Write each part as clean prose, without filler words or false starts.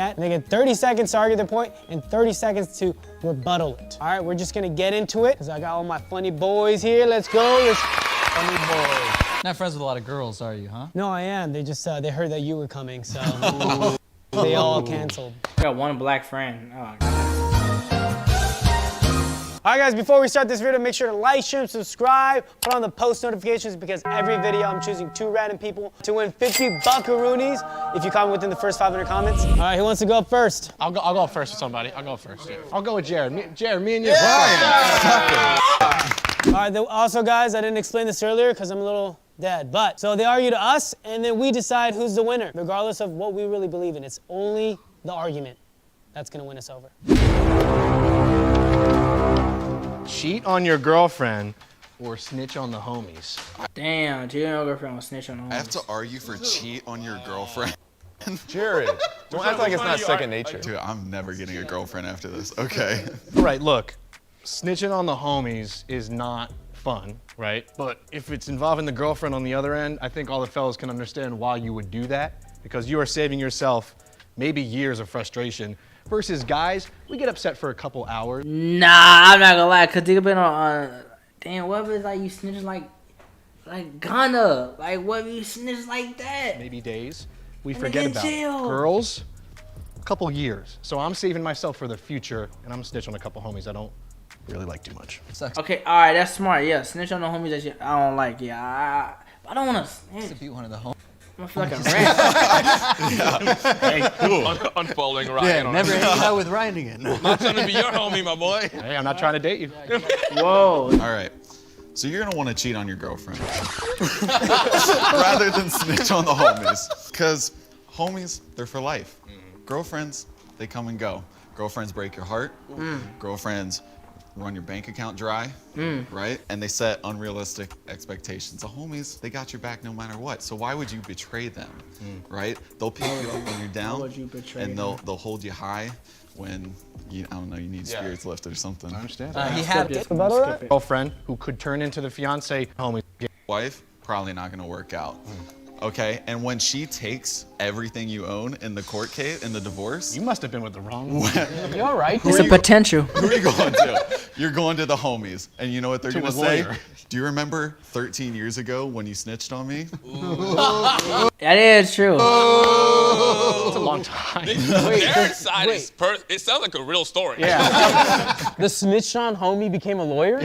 They get 30 seconds to argue their point and 30 seconds to rebuttal it. All right, we're just gonna get into it because I got all my funny boys here. Let's go. Funny boys. Not friends with a lot of girls, are you, huh? No, I am. They just they heard that you were coming, so they all canceled. I got one black friend. Oh, God. All right, guys, before we start this video, make sure to like, share, and subscribe. Put on the post notifications because every video I'm choosing 2 random people to win 50 buckaroonies if you comment within the first 500 comments. All right, who wants to go up first? I'll go first with somebody. I'll go first. Yeah. I'll go with Jared. Me and you. Yeah. All right, also, guys, I didn't explain this earlier because I'm a little dead. But, so they argue to us, and then we decide who's the winner, regardless of what we really believe in. It's only the argument that's going to win us over. Cheat on your girlfriend or snitch on the homies. Damn, cheat on your girlfriend or snitch on the homies. I have to argue for cheat on your girlfriend. Jared, don't act like it's not second nature. Dude, I'm never getting a girlfriend after this. Okay. Right, look, snitching on the homies is not fun, right? But if it's involving the girlfriend on the other end, I think all the fellas can understand why you would do that because you are saving yourself maybe years of frustration. Versus guys, we get upset for a couple hours. Nah, I'm not gonna lie, cause they been on, damn, what if it's like you snitching like Ghana? Like what if you snitch like that? Maybe days. We And forget they about get it. jailed. Girls, a couple years. So I'm saving myself for the future, and I'm snitching on a couple homies I don't really like too much. Okay, all right, that's smart. Yeah, snitch on the homies that I don't like. Yeah, I don't wanna snitch. To be one of the homies. I feel like a rat. Hey, unfolding Ryan. Yeah, never hang out with Ryan again. I'm trying to be your homie, my boy. Hey, I'm not trying to date you. Whoa. All right. So you're gonna want to cheat on your girlfriend rather than snitch on the homies, because homies, they're for life. Girlfriends, they come and go. Girlfriends break your heart. Girlfriends run your bank account dry, right? And they set unrealistic expectations. The homies, they got your back no matter what. So why would you betray them, right? They'll pick you up when you're down, Why would you betray and them? they'll hold you high when you, I don't know, you need spirits lifted or something. I understand. He had Skip it. Girlfriend who could turn into the fiance homie. Wife, probably not gonna work out. Okay, and when she takes everything you own in the court case, in the divorce, You must have been with the wrong one. You all right? It's a potential. who are you going to? You're going to the homies, and you know what they're To gonna a say? lawyer. Do you remember 13 years ago when you snitched on me? That is true. It's a long time. Jared's side is it sounds like a real story. Yeah. The snitch on homie became a lawyer?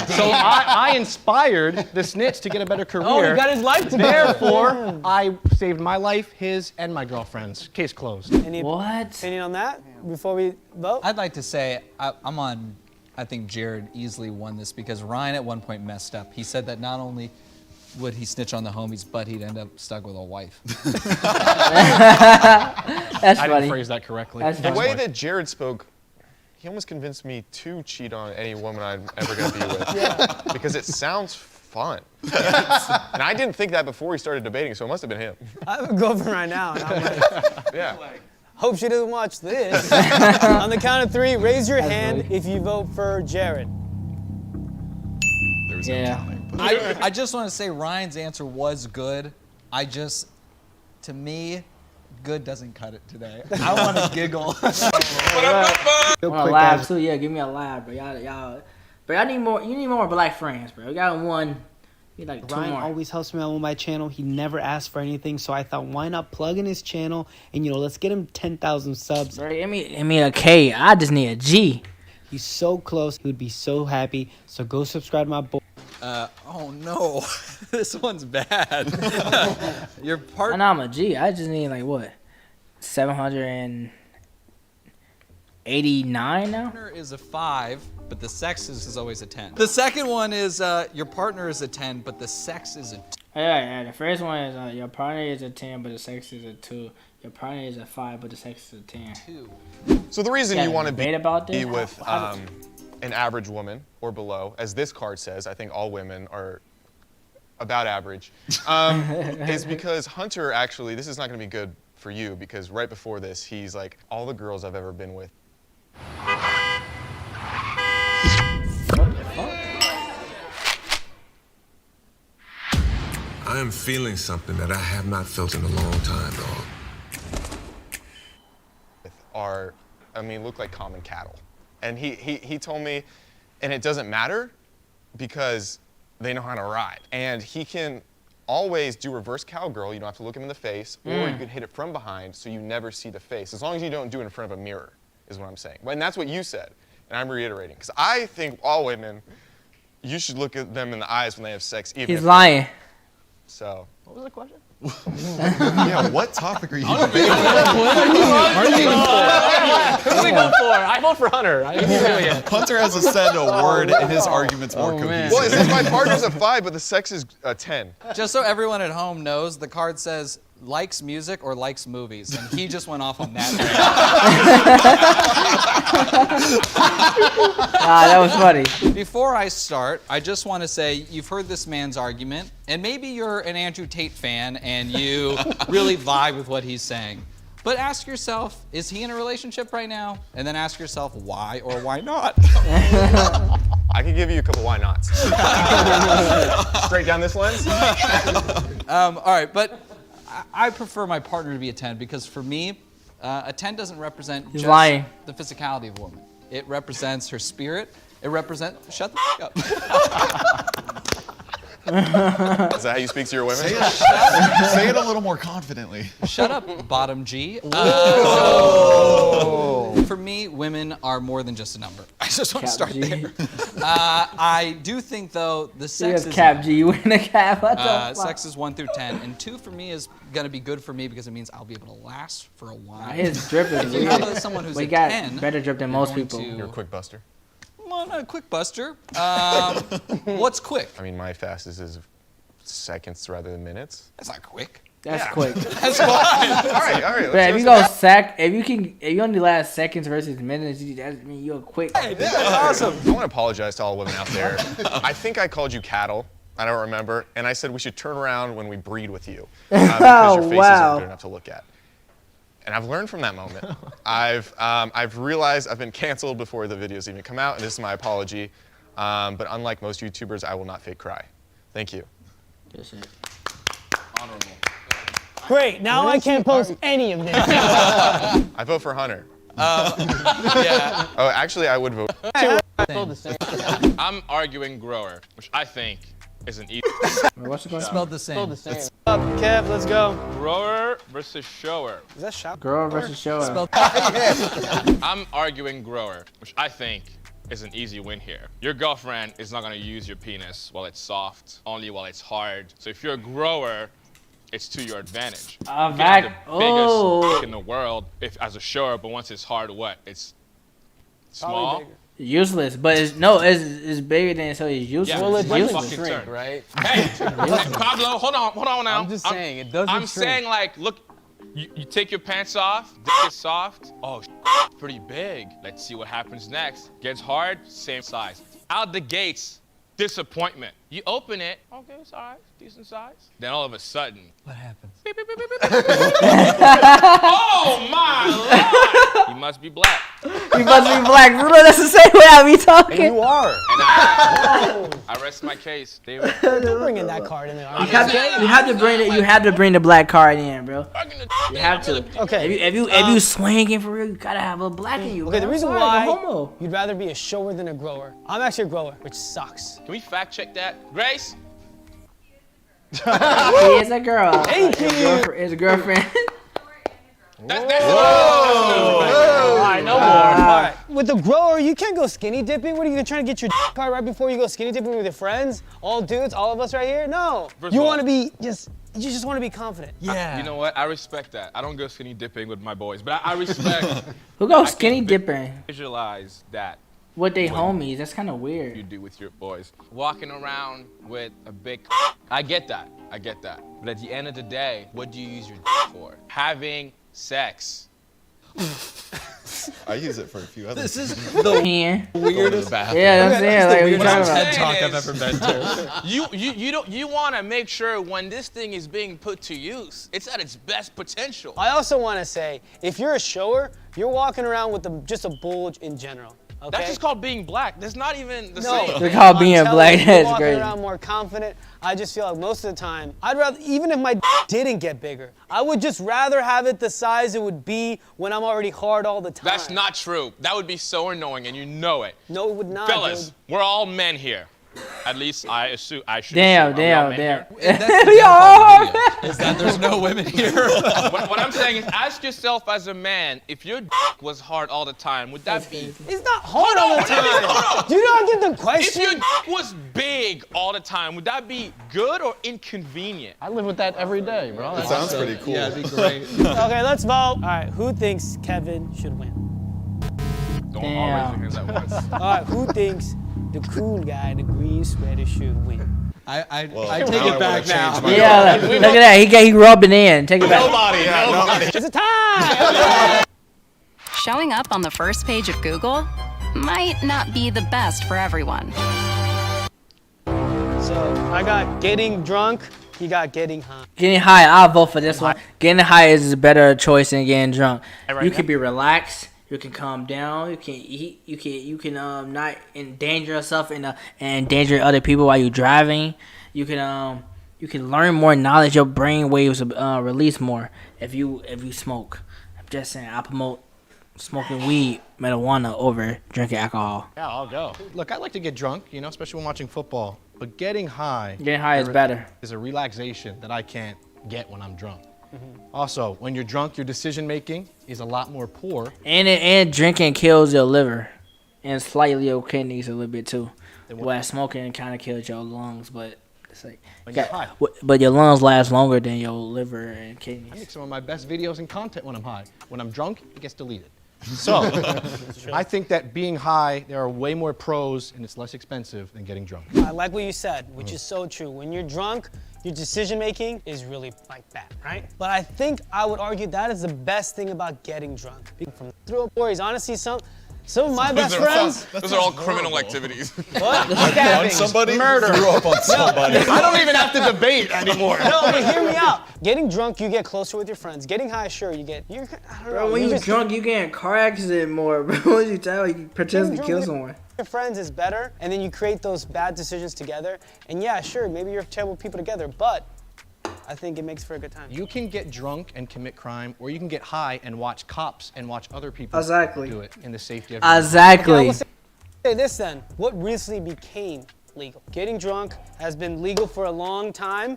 So I inspired the snitch to get a better career. Oh, he got his life together. Therefore, I saved my life, his, and my girlfriend's. Case closed. Any What? opinion on that before we vote? I'd like to say I'm on. I think Jared easily won this because Ryan at one point messed up. He said that not only would he snitch on the homies, but he'd end up stuck with a wife. That's I didn't funny. phrase that correctly. That's The funny. way that Jared spoke, he almost convinced me to cheat on any woman I'm ever gonna be with. Because it sounds fun. And I didn't think that before we started debating, so it must have been him. I would go for right now. And I'm like, Yeah. hope she doesn't watch this. On the count of 3, raise your hand if you vote for Jared. There was no Yeah. counting. But I just want to say Ryan's answer was good. To me, good doesn't cut it today. I want to giggle. I want a lab too. Yeah, give me a lab, bro. But I need more. You need more black friends, bro. We got one. You need like 2 Ryan more. always helps me out with my channel. He never asks for anything, so I thought, why not plug in his channel and let's get him 10,000 subs. Bro, give me a K. I just need a G. He's so close. He would be so happy. So go subscribe to my boy. Oh no, this one's bad. Your I partner. know I'm a G. I just need like what, 789 now. Is a 5, but the sex is always a 10. The second one is your partner is a 10, but the sex is a 2. Yeah. The first one is your partner is a 10, but the sex is a 2. Your partner is a 5, but the sex is a 10. So the reason Yeah, you want to debate about this? be with an average woman or below, as this card says, I think all women are about average, is because Hunter actually, this is not going to be good for you because right before this, he's like, all the girls I've ever been with. I am feeling something that I have not felt in a long time, dog. are, I mean, look like common cattle. And he told me, and it doesn't matter because they know how to ride. And he can always do reverse cowgirl. You don't have to look him in the face, or you can hit it from behind so you never see the face. As long as you don't do it in front of a mirror, is what I'm saying. And that's what you said, and I'm reiterating. Because I think all women, you should look at them in the eyes when they have sex. Even He's lying. So. What was the question? Yeah, what topic are you What are you going for? I vote for Hunter. Hunter hasn't said a word in his arguments more cohesive. Well, it says my partner's a 5, but the sex is a 10. Just so everyone at home knows, the card says likes music or likes movies, and he just went off on that. That was funny. Before I start, I just want to say you've heard this man's argument, and maybe you're an Andrew Tate fan and you really vibe with what he's saying. But ask yourself, is he in a relationship right now? And then ask yourself why or why not. I could give you a couple why nots. Straight down this lens? All right, but I prefer my partner to be a 10 because for me, a 10 doesn't represent He's just lying. the physicality of a woman. It represents her spirit. It represents, shut the f up. Is that how you speak to your women? Say it a little more confidently. Shut up, bottom G. For me, women are more than just a number. I just want to start G. there. I do think, though, the You sex have is cap G. You win a cap. What the fuck? sex is 1 through 10, and 2 for me is gonna be good for me because it means I'll be able to last for a while. His drip is How about weird. someone who's We a got 10? better drip than most going people. to- You're a quick buster. Well, not a quick buster. What's quick? I mean, my fastest is seconds rather than minutes. That's not quick. That's quick. That's fine. All right. But Let's if you go. go if you only last seconds versus minutes, that mean you're quick. Awesome. I want to apologize to all women out there. I think I called you cattle. I don't remember. And I said we should turn around when we breed with you. Because your face Wow. isn't good enough to look at. And I've learned from that moment. I've realized I've been canceled before the videos even come out, and this is my apology. But unlike most YouTubers, I will not fake cry. Thank you. Good shit. Honorable. Great. Now I can't post any of this. I vote for Hunter. Yeah. Oh, actually, I would vote. I'm arguing grower, which I think is an easy. What's it called? Spelled the same. Up, Kev, let's go. Grower versus shower. Is that shot? Girl versus shower. Spelled I'm arguing grower, which I think is an easy win here. Your girlfriend is not gonna use your penis while it's soft, only while it's hard. So if you're a grower, it's to your advantage. You can have back. the biggest Oh. dick in the world if as a shower, but once it's hard, what? It's small. Useless, but it's bigger than so it's useless. Yeah, Well, it it's my doesn't fucking shrink, turn. right? Hey, Pablo, hold on now. I'm just saying, it doesn't I'm shrink. saying like, look, you take your pants off, dick is soft. Oh, pretty big. Let's see what happens next. Gets hard, same size. Out the gates, disappointment. You open it, okay, it's all right, decent size. Then all of a sudden, What happens? beep, beep, beep, beep, beep, beep, beep. Oh my Lord! He must be black. You must be black. Bruno, that's the same way I be talking. You are. And I rest my case, David. Don't bring in that card in the You argument. have to bring it. You have to bring the black card in, bro. You have to. Okay. If you swinging for real, you gotta have a black in you. Okay, the bro. reason Sorry, why you're homo. you'd rather be a shower than a grower. I'm actually a grower, which sucks. Can we fact check that? Grace? He is a girl. Thank you. Is a girlfriend. That's All right, no more. All right. With the grower, you can't go skinny dipping. What are you trying to get your card right before you go skinny dipping with your friends? All dudes, all of us right here? No. First You of all- want to be you just want to be confident. Yeah. You know what? I respect that. I don't go skinny dipping with my boys, but I respect Who goes skinny dipping visualize that with they homies? That's kind of you weird. do with your boys. Walking around with a big I get that. But at the end of the day, what do you use your for? Having sex. I use it for a few other This things. is the Weirdest. weirdest. Yeah, that's it. Like, what you What I'm talking about? saying talk I've is, ever been to. you want to make sure when this thing is being put to use, it's at its best potential. I also want to say, if you're a shower, you're walking around with just a bulge in general. Okay? That's just called being black. That's not even the No, same. They're called I'm being telling black. you, That's walking crazy. around more confident. I just feel like most of the time, I'd rather, even if my didn't get bigger, I would just rather have it the size it would be when I'm already hard all the time. That's not true. That would be so annoying, and you know it. No, it would not. Fellas, Dude. we're all men here. At least I assume. I should. Damn, assume. Are we all damn, men damn. here? That's the downfall of the video, is that there's no women here. What I'm saying is, ask yourself as a man, if your was hard all the time, would that be? It's not hard all the time. Do you not get the If question? your was big all the time, would that be good or inconvenient? I live with that every day, bro. That sounds pretty cool. Yeah, it'd be great. Okay, let's vote. All right, who thinks Kevin should win? Don't all raise your hands at once. All right, who thinks the cool guy in the green sweater should win? I Well, take now it back I wanna now. change my Yeah, look at that. He rubbing in. Take it back. Nobody. It's a tie! Showing up on the first page of Google might not be the best for everyone. So I got getting drunk, he got getting high. Getting high, I'll vote for this one. Getting high is a better choice than getting drunk. You can be relaxed. You can calm down. You can eat. You can not endanger yourself and endanger other people while you're driving. You can learn more knowledge. Your brain waves release more if you smoke. I'm just saying. I promote smoking weed, marijuana over drinking alcohol. Yeah, I'll go. Look, I like to get drunk, you know, especially when watching football. But getting high Is better. is a relaxation that I can't get when I'm drunk. Also, when you're drunk, your decision making is a lot more poor. And drinking kills your liver, and slightly your kidneys a little bit too. While smoking kind of kills your lungs, but it's like When you're high. but your lungs last longer than your liver and I kidneys. make some of my best videos and content when I'm high. When I'm drunk, it gets deleted. So, I think that being high, there are way more pros and it's less expensive than getting drunk. I like what you said, which is so true. When you're drunk, your decision making is really like that, right? But I think I would argue that is the best thing about getting drunk. From thrill boys, honestly, some of my best friends. Those are all criminal activities. What? On Stabbings. somebody, threw up on somebody. I don't even have to debate anymore. No, but hear me out. Getting drunk, you get closer with your friends. Getting high, sure, I don't know. Bro, when you drunk, you get in car accident more, bro. What you tell you potentially Getting kill drunk someone. with your friends is better, and then you create those bad decisions together. And yeah, sure, maybe you're terrible people together, but I think it makes for a good time. You can get drunk and commit crime, or you can get high and watch cops and watch other people Exactly. do it in the safety of your home. Exactly. Okay, I will say this then. What recently became legal? Getting drunk has been legal for a long time.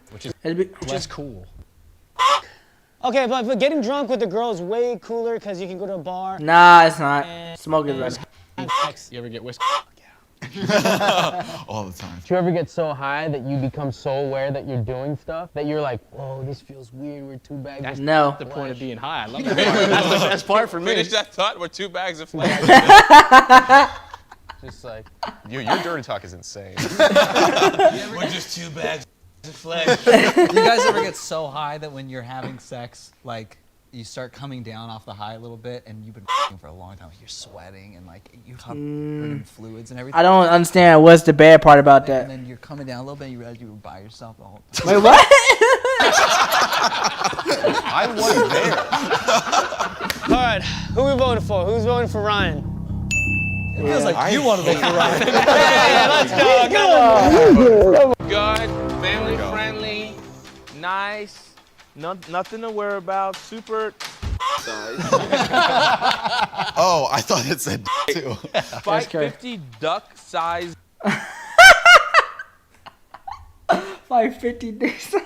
Less cool. Okay, but getting drunk with a girl is way cooler because you can go to a bar. Nah, it's not. Smoke is better. And sex. You ever get whiskey? All the time. Do you ever get so high that you become so aware that you're doing stuff that you're like, whoa, this feels weird, we're 2 bags of No. The point of being high. I love that part. That's the best part for me. Finish that thought with 2 bags of flesh. just like, Your dirty talk is insane. We're just 2 bags of flesh. Do you guys ever get so high that when you're having sex, like, you start coming down off the high a little bit and you've been for a long time, like you're sweating and like you have burning fluids and everything? I don't understand what's the bad part about And that. then you're coming down a little bit and you realize you were by yourself the whole time. Wait, what? I wasn't there. All right, who we voting for? Who's voting for Ryan? It feels like you want to vote for Ryan. Yeah, let's go. Good, family friendly, nice, nothing to worry about, super size. Oh, I thought it said too. 550 duck size. 550 dick size.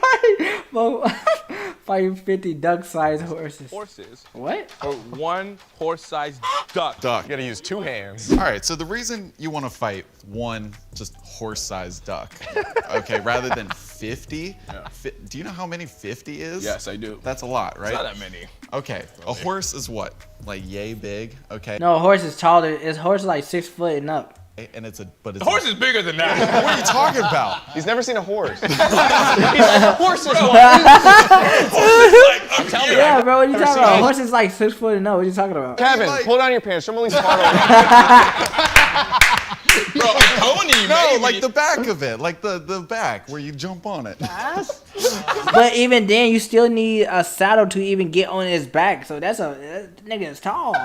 550 duck size horses. Horses. What? Or 1 horse-sized duck. Duck. You gotta use 2 hands. All right, so the reason you want to fight one just horse-sized duck, okay, rather than 50, do you know how many 50 is? Yes, I do. That's a lot, right? Not that many. Okay, a horse is what? Like yay big, okay? No, horse is taller. It's horse like 6 foot and up. And it's a, but it's The horse is bigger than that. What are you talking about? He's never seen a horse. Horse is one. I'm telling you. Yeah, bro, what are you talking about? Horse is like 6 foot and up. What are you talking about? Kevin, pull down your pants. Show me at least part of it. a pony, No, maybe. like the back of it, like the back where you jump on it. But even then, you still need a saddle to even get on his back. So that nigga is tall.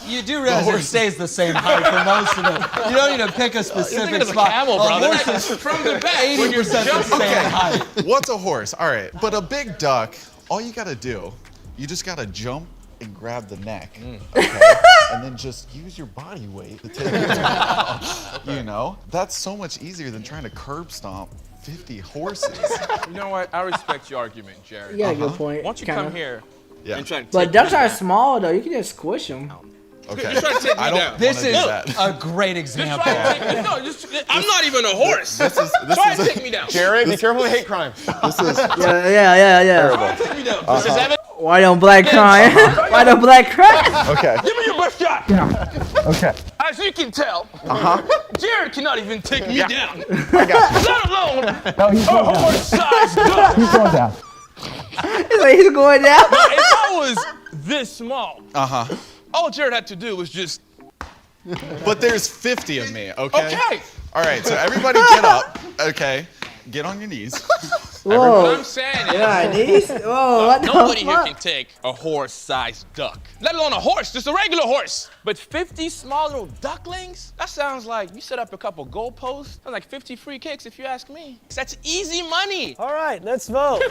You do realize it stays the same height for most of it. You don't need to pick a specific spot. camel, brother. Horse is From the back. 80% the same height. What's a horse? All right, but a big duck, all you gotta do, you just gotta jump and grab the neck, okay? And then just use your body weight to take it down. You know? That's so much easier than trying to curb stomp 50 horses. You know what? I respect your argument, Jared. You got a good point. Once you kinda. come here Yeah. and try to But take ducks me are down. small though. You can just squish them. Okay. You're trying to take me I don't down. This wanna is do that. a great Just example. try to take me, no, I'm not even a horse. This Try is to take me down. Jared, be careful of hate crime. Yeah. Try to take me down. This is Evan. Why don't black cry? Why don't black cry? Okay. Give me your best shot. Okay. As you can tell, Jared cannot even take me down. I got you. Let alone a horse-sized duck. He's like, he's going down. If I was this small, Uh-huh. all Jared had to do was just, But there's 50 of me, okay? okay. All right, so everybody get up, okay? Get on your knees. What Whoa. I'm saying is, Yeah, these. Whoa, what the nobody here fuck? can take a horse-sized duck, let alone a horse, just a regular horse. But 50 small little ducklings? That sounds like you set up a couple goalposts. That's like 50 free kicks if you ask me. That's easy money. All right, let's vote.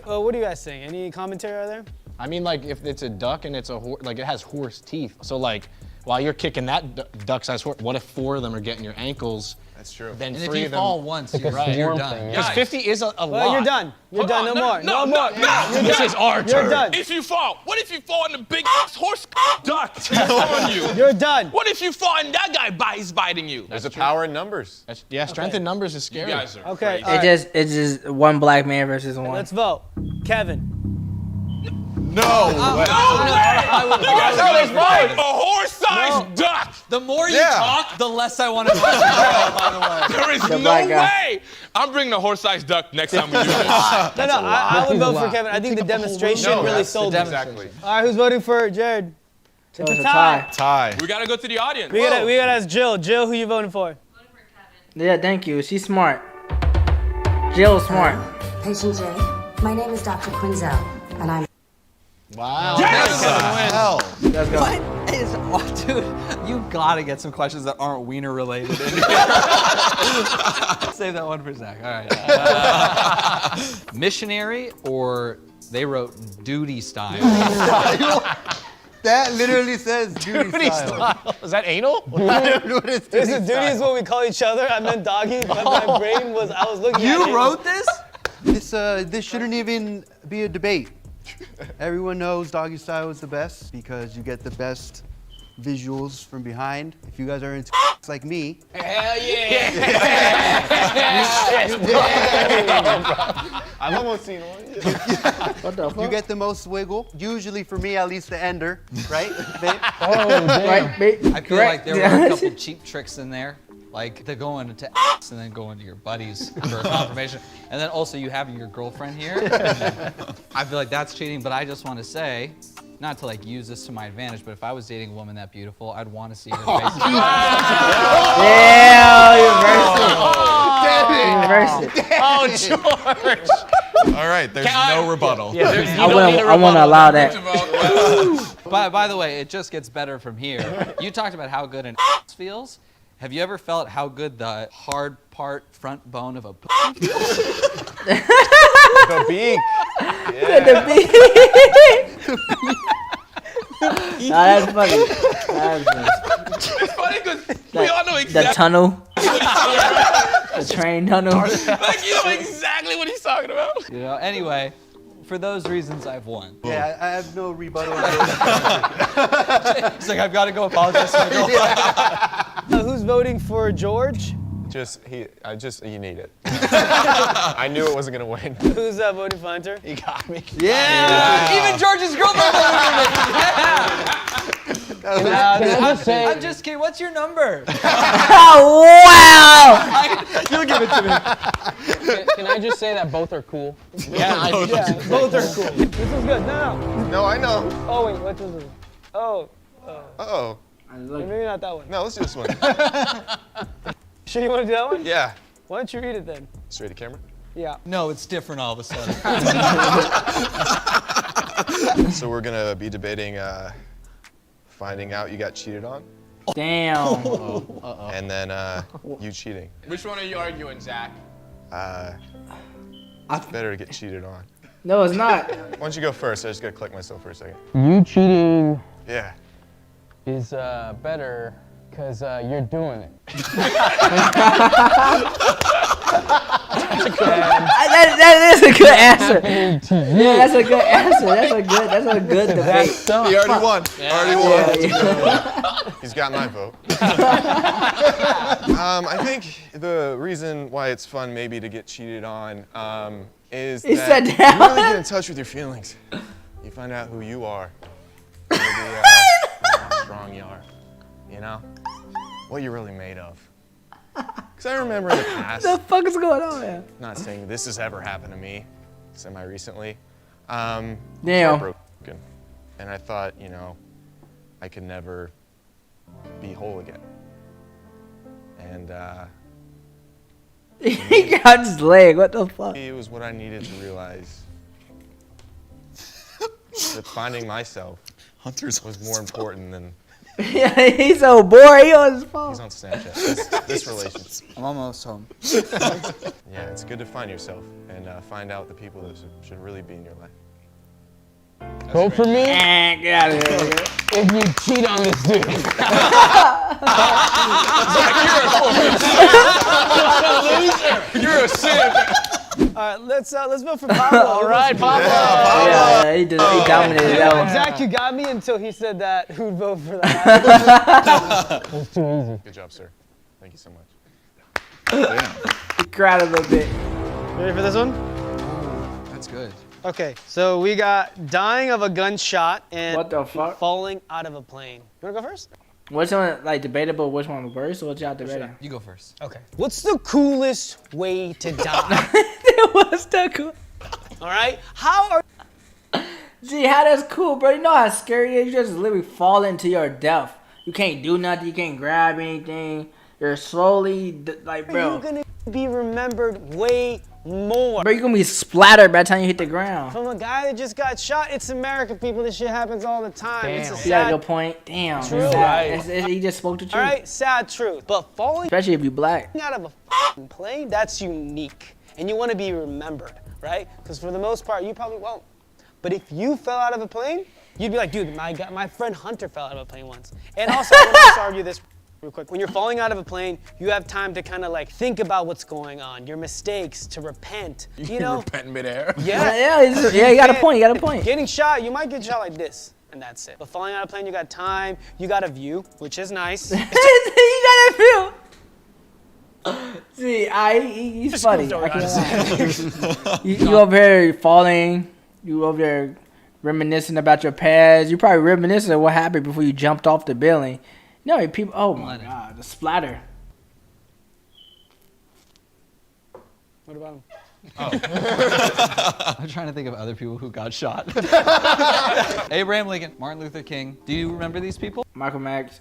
Well, what do you guys think? Any commentary out there? I mean, like, if it's a duck and it's like it has horse teeth. So, like, while you're kicking that duck-sized horse, what if 4 of them are getting your ankles? That's true. Then And if 3 you of them. fall once, you're, a you're swarm done. thing, Because Guys. 50 is a lot. Well, you're done. You're Hold done. on, No more. No, This is our You're turn. done. If you fall, what if you fall and the big horse duck teeth on you? You're done. What if you fall and that guy is biting you? There's a power in numbers. Yeah, strength in numbers is You scary. guys are Okay. crazy. all right. It's just one black man versus one. Let's vote. Kevin. No way. You guys are gonna fight a horse-sized duck. The more you Yeah. talk, the less I want to talk by the way. There is no black guy. way. I'm bringing a horse-sized duck next time we do this. No, I would vote for Kevin. I think the demonstration really that's sold me. Exactly. All right, who's voting for Jared? So it's a tie. Tie. We gotta go to the audience. We gotta ask Jill. Jill, who you voting for? Yeah, thank you. She's smart. Jill's smart. Patient J, my name is Dr. Quinzel, and I'm Wow. Hell. Let's go. What is, oh, dude, you gotta get some questions that aren't wiener related in here. Save that one for Zach. All right. Missionary, or they wrote duty style. That literally says duty style. Is that anal? This is duty is what we call each other. I meant doggy, but my brain was, I was looking at it. You wrote this? This shouldn't even be a debate. Everyone knows doggy style is the best because you get the best visuals from behind. If you guys are into like me, Hell yeah. I've almost seen one. What the fuck? you get the most wiggle. Usually for me, at least the ender, right, babe? Right, babe. I feel like there were a couple cheap tricks in there. Like the going into ass and then going to your buddies for a confirmation. And then also you have your girlfriend here. I feel like that's cheating, but I just want to say, not to like use this to my advantage, but if I was dating a woman that beautiful, I'd want to see her face. Yeah, reverse it. Oh, George. All right, there's no rebuttal. I want to allow that. By the way, it just gets better from here. You talked about how good an ass feels. Have you ever felt how good the hard part front bone of a pussy feels? The beak. The beat. That's funny. That's funny. It's funny because we all know The exactly tunnel. The train tunnel. like you know exactly what he's talking about. You know. Anyway, for those reasons, I've won. Yeah, I have no rebuttal. on this. He's like, I've got to go apologize to my girlfriend. Who's voting for George? You need it. I knew it wasn't gonna win. Who's voting for Hunter? You got me. Even George's girlfriend voted for me. Can I just say, I'm just kidding. What's your number? Oh, wow. You'll give it to me. can I just say that both are cool? Yeah, both are cool. This is good. No. No, I know. Oh wait, what was it? Oh, Uh-oh. maybe not that one. No, let's do this one. Sure you want to do that one? Yeah. Why don't you read it then? Straight to camera. Yeah. No, it's different all of a sudden. So we're gonna be debating finding out you got cheated on, Damn. and then you cheating. Which one are you arguing, Zach? It's better to get cheated on. No, it's not. Why don't you go first? I just gotta collect myself for a second. You cheating Yeah. is better because you're doing it. That is a good answer. Yeah, that's a good answer. That's a good debate. He already won. Already won. He's got my vote. I think the reason why it's fun maybe to get cheated on is He that said you really get in touch with your feelings. You find out who you are. Maybe how strong you are. You know? What you're really made of. Because I remember in the past, What the fuck is going on, man? not saying this has ever happened to me semi-recently, Damn. heartbroken. And I thought, you know, I could never be whole again. And He got his leg. What the fuck? it was what I needed to realize. That finding myself Hunter's was more important than Yeah, he's so bored. He on his phone. he's on Snapchat. This relationship. I'm almost home. Yeah, it's good to find yourself and find out the people that should really be in your life. Vote for me Get out of here. if you cheat on this dude. You're a simp. All right, let's vote for Pablo. All right, Pablo. Yeah, he dominated that one. Zach, you got me until he said that. Who'd vote for that? It's too easy. Good job, sir. Thank you so much. He cried a little bit. Ready for this one? That's good. Okay, so we got dying of a gunshot and What the fuck? falling out of a plane. You wanna go first? Which one, like, debatable? Which one worse? Or what y'all debating? You go first. Okay. What's the coolest way to die? What's that cool? All right. How are Gee, how that's cool, bro? You know how scary it is? You just literally fall into your death. You can't do nothing. You can't grab anything. You're slowly, like, you bro. gonna be remembered way more? Bro, you're gonna be splattered by the time you hit the ground. From a guy that just got shot. It's America, people. This shit happens all the time. It's a You got a sad, good point. Damn. True. Sad. Right. He just spoke the truth. all right, sad truth. But falling Especially if you black. out of a f***ing plane, that's unique. And you want to be remembered, right? Because for the most part, you probably won't. But if you fell out of a plane, you'd be like, dude, my friend Hunter fell out of a plane once. And also, I want to just argue this real quick. When you're falling out of a plane, you have time to kind of like think about what's going on, your mistakes, to repent. You know? Repent midair. Yeah. Yeah, you got a point. You got a point. Getting shot, you might get shot like this, and that's it. But falling out of a plane, you got time, you got a view, which is nice. You got a feel. See, he's funny. I can't lie. You over here falling. You over there reminiscing about your past. You probably reminiscing of what happened before you jumped off the building. No, people. Oh my God, the splatter. What about him? I'm trying to think of other people who got shot. Abraham Lincoln, Martin Luther King. Do you remember these people? Michael Max.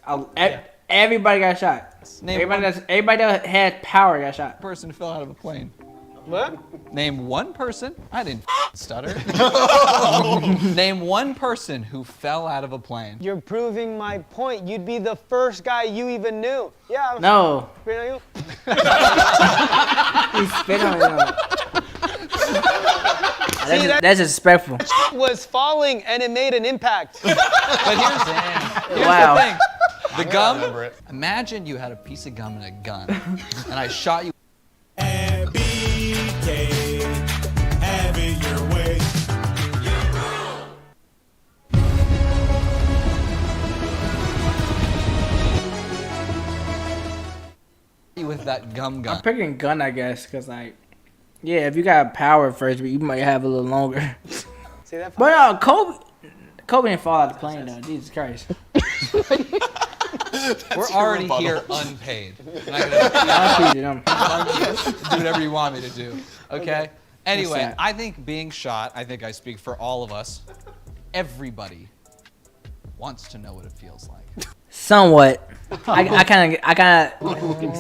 Everybody got shot. Name Everybody that had power got shot. person who fell out of a plane. What? Name one person. I didn't stutter. Name one person who fell out of a plane. You're proving my point. You'd be the first guy you even knew. Yeah. No. Spit on you? He spit on it. That's disrespectful. Was falling and it made an impact. But here's Wow. the thing. The gum. remember it. Imagine you had a piece of gum and a gun, and I shot you. With that gum gun. I'm picking gun, I guess, because, like, yeah, if you got power first, but you might have a little longer. See that? But Kobe didn't fall out of the plane, though. Jesus Christ. We're already here unpaid. And I'm gonna do whatever you want me to do. Okay? Anyway, that? I think being shot, I think I speak for all of us. Everybody wants to know what it feels like. Somewhat. I kind of.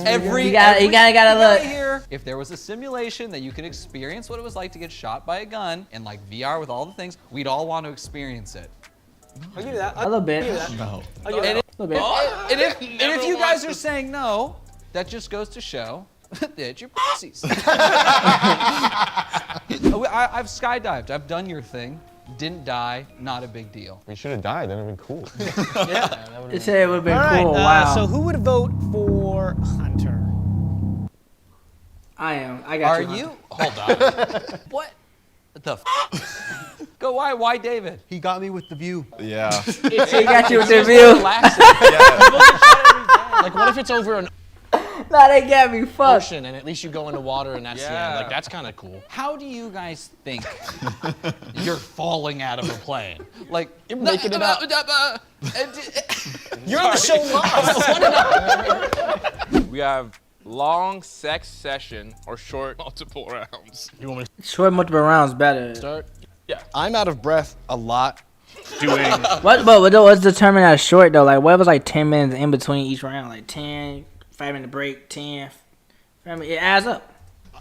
Every You gotta look. here. If there was a simulation that you could experience what it was like to get shot by a gun and like VR with all the things, we'd all want to experience it. I'll give you that. A little bit. No. I'll give you that. A little bit. And if you guys are saying no, that just goes to show that you're pussies. I've skydived. I've done your thing. Didn't die. Not a big deal. We should have died. That would have been cool. It said it would have been All right. cool. Wow. So who would vote for Hunter? I am. I got Are you. you? Hold on. What the Go, why David? He got me with the view. Yeah. He got you with the view. Relaxing. Like, what if it's over an Nah, they got me fucked. ocean and at least you go into water and that's the end? Like, that's kind of cool. How do you guys think you're falling out of a plane? Like, You're making it up. You're on the show live. We have long sex session or short multiple rounds. You want me Short multiple rounds better. to start? Yeah. I'm out of breath a lot doing. What's determined as short though? Like, what was like 10 minutes in between each round? Like 10, 5-minute break, 10. It adds up.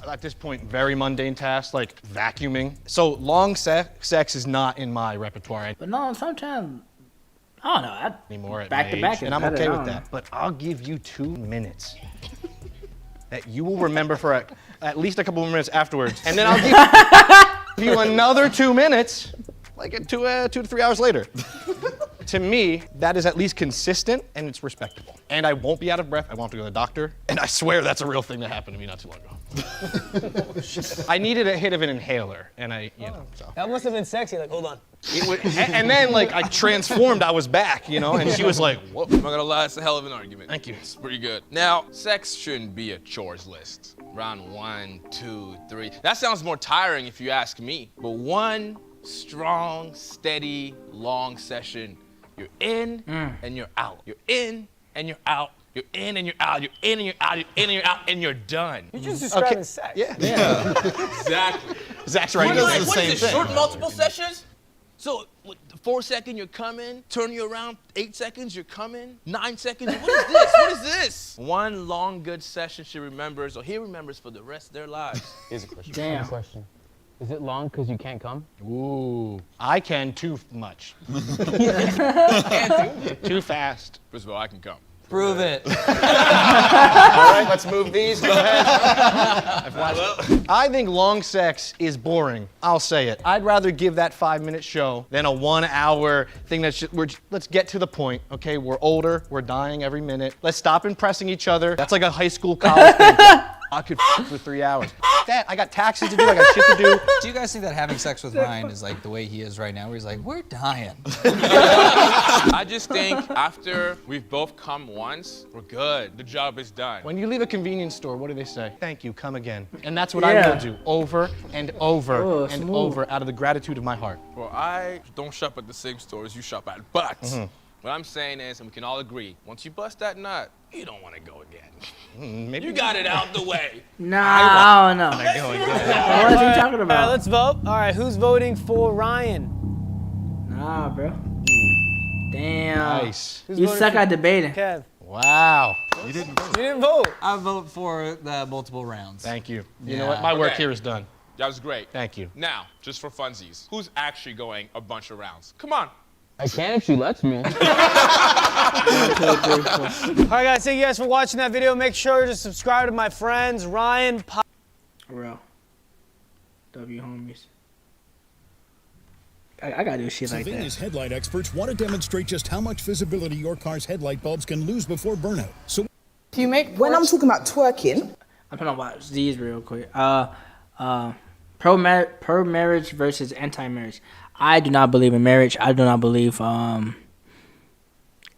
At this point, very mundane tasks like vacuuming. So long sex is not in my repertoire But no, sometimes I don't know. anymore at Back my to age, back is and I'm better, okay I with don't that. know. But I'll give you 2 minutes that you will remember for at least a couple of minutes afterwards, and then I'll give you another 2 minutes, like 2 to 3 hours later. To me, that is at least consistent and it's respectable. And I won't be out of breath. I won't have to go to the doctor. And I swear that's a real thing that happened to me not too long ago. I needed a hit of an inhaler, and so. That must have been sexy. Like, hold on. And then like I transformed, I was back, and she was like, whoa. I'm not gonna lie, it's a hell of an argument. Thank you. It's pretty good. Now, sex shouldn't be a chores list. Round 1, 2, 3. That sounds more tiring if you ask me. But one strong, steady, long session. You're in and you're out. You're in and you're out. You're in and you're out. You're in and you're out. You're in and you're out, and you're done. You're just describing sex. Yeah. Exactly. Zach's right. What He does is the it, same thing. short multiple sessions? So, 4 seconds, you're coming. Turn you around, 8 seconds, you're coming. 9 seconds, what is this? What is this? One long, good session she remembers, or he remembers for the rest of their lives. Here's a question. Damn. Question. Is it long because you can't come? Ooh, I can too much. Too fast. First of all, I can come. Prove it. All right, let's move these. Go ahead. I think long sex is boring. I'll say it. I'd rather give that 5-minute show than a 1-hour thing that's just, let's get to the point, okay? We're older, we're dying every minute. Let's stop impressing each other. That's like a high school, college thing. I could for 3 hours. That, I got taxes to do, I got shit to do. Do you guys think that having sex with Ryan is like the way he is right now, where he's like, we're dying? I just think after we've both come once, we're good. The job is done. When you leave a convenience store, what do they say? Thank you, come again. And that's what I will do over and over and over out of the gratitude of my heart. Well, I don't shop at the same stores you shop at, but what I'm saying is, and we can all agree, once you bust that nut, you don't want to go again. Maybe You got it out the way. Nah, I don't know. What are you talking All right, about? let's vote. All right, who's voting for Ryan? Nah, bro. Damn. Nice. Who's You voting suck for at debating. Kev. Wow. You didn't vote. You didn't vote. I vote for the multiple rounds. Thank you. You Yeah. know what? My work Okay. here is done. That was great. Thank you. Now, just for funsies, who's actually going a bunch of rounds? Come on. I can if she lets me. All right, guys, thank you guys for watching that video. Make sure to subscribe to my friends, Ryan, Real. W homies. I gotta do shit like that. Sylvania's headlight experts want to demonstrate just how much visibility your car's headlight bulbs can lose before burnout. So When I'm talking about twerking, I'm gonna watch these real quick. Pro marriage versus anti-marriage. I do not believe in marriage. I do not believe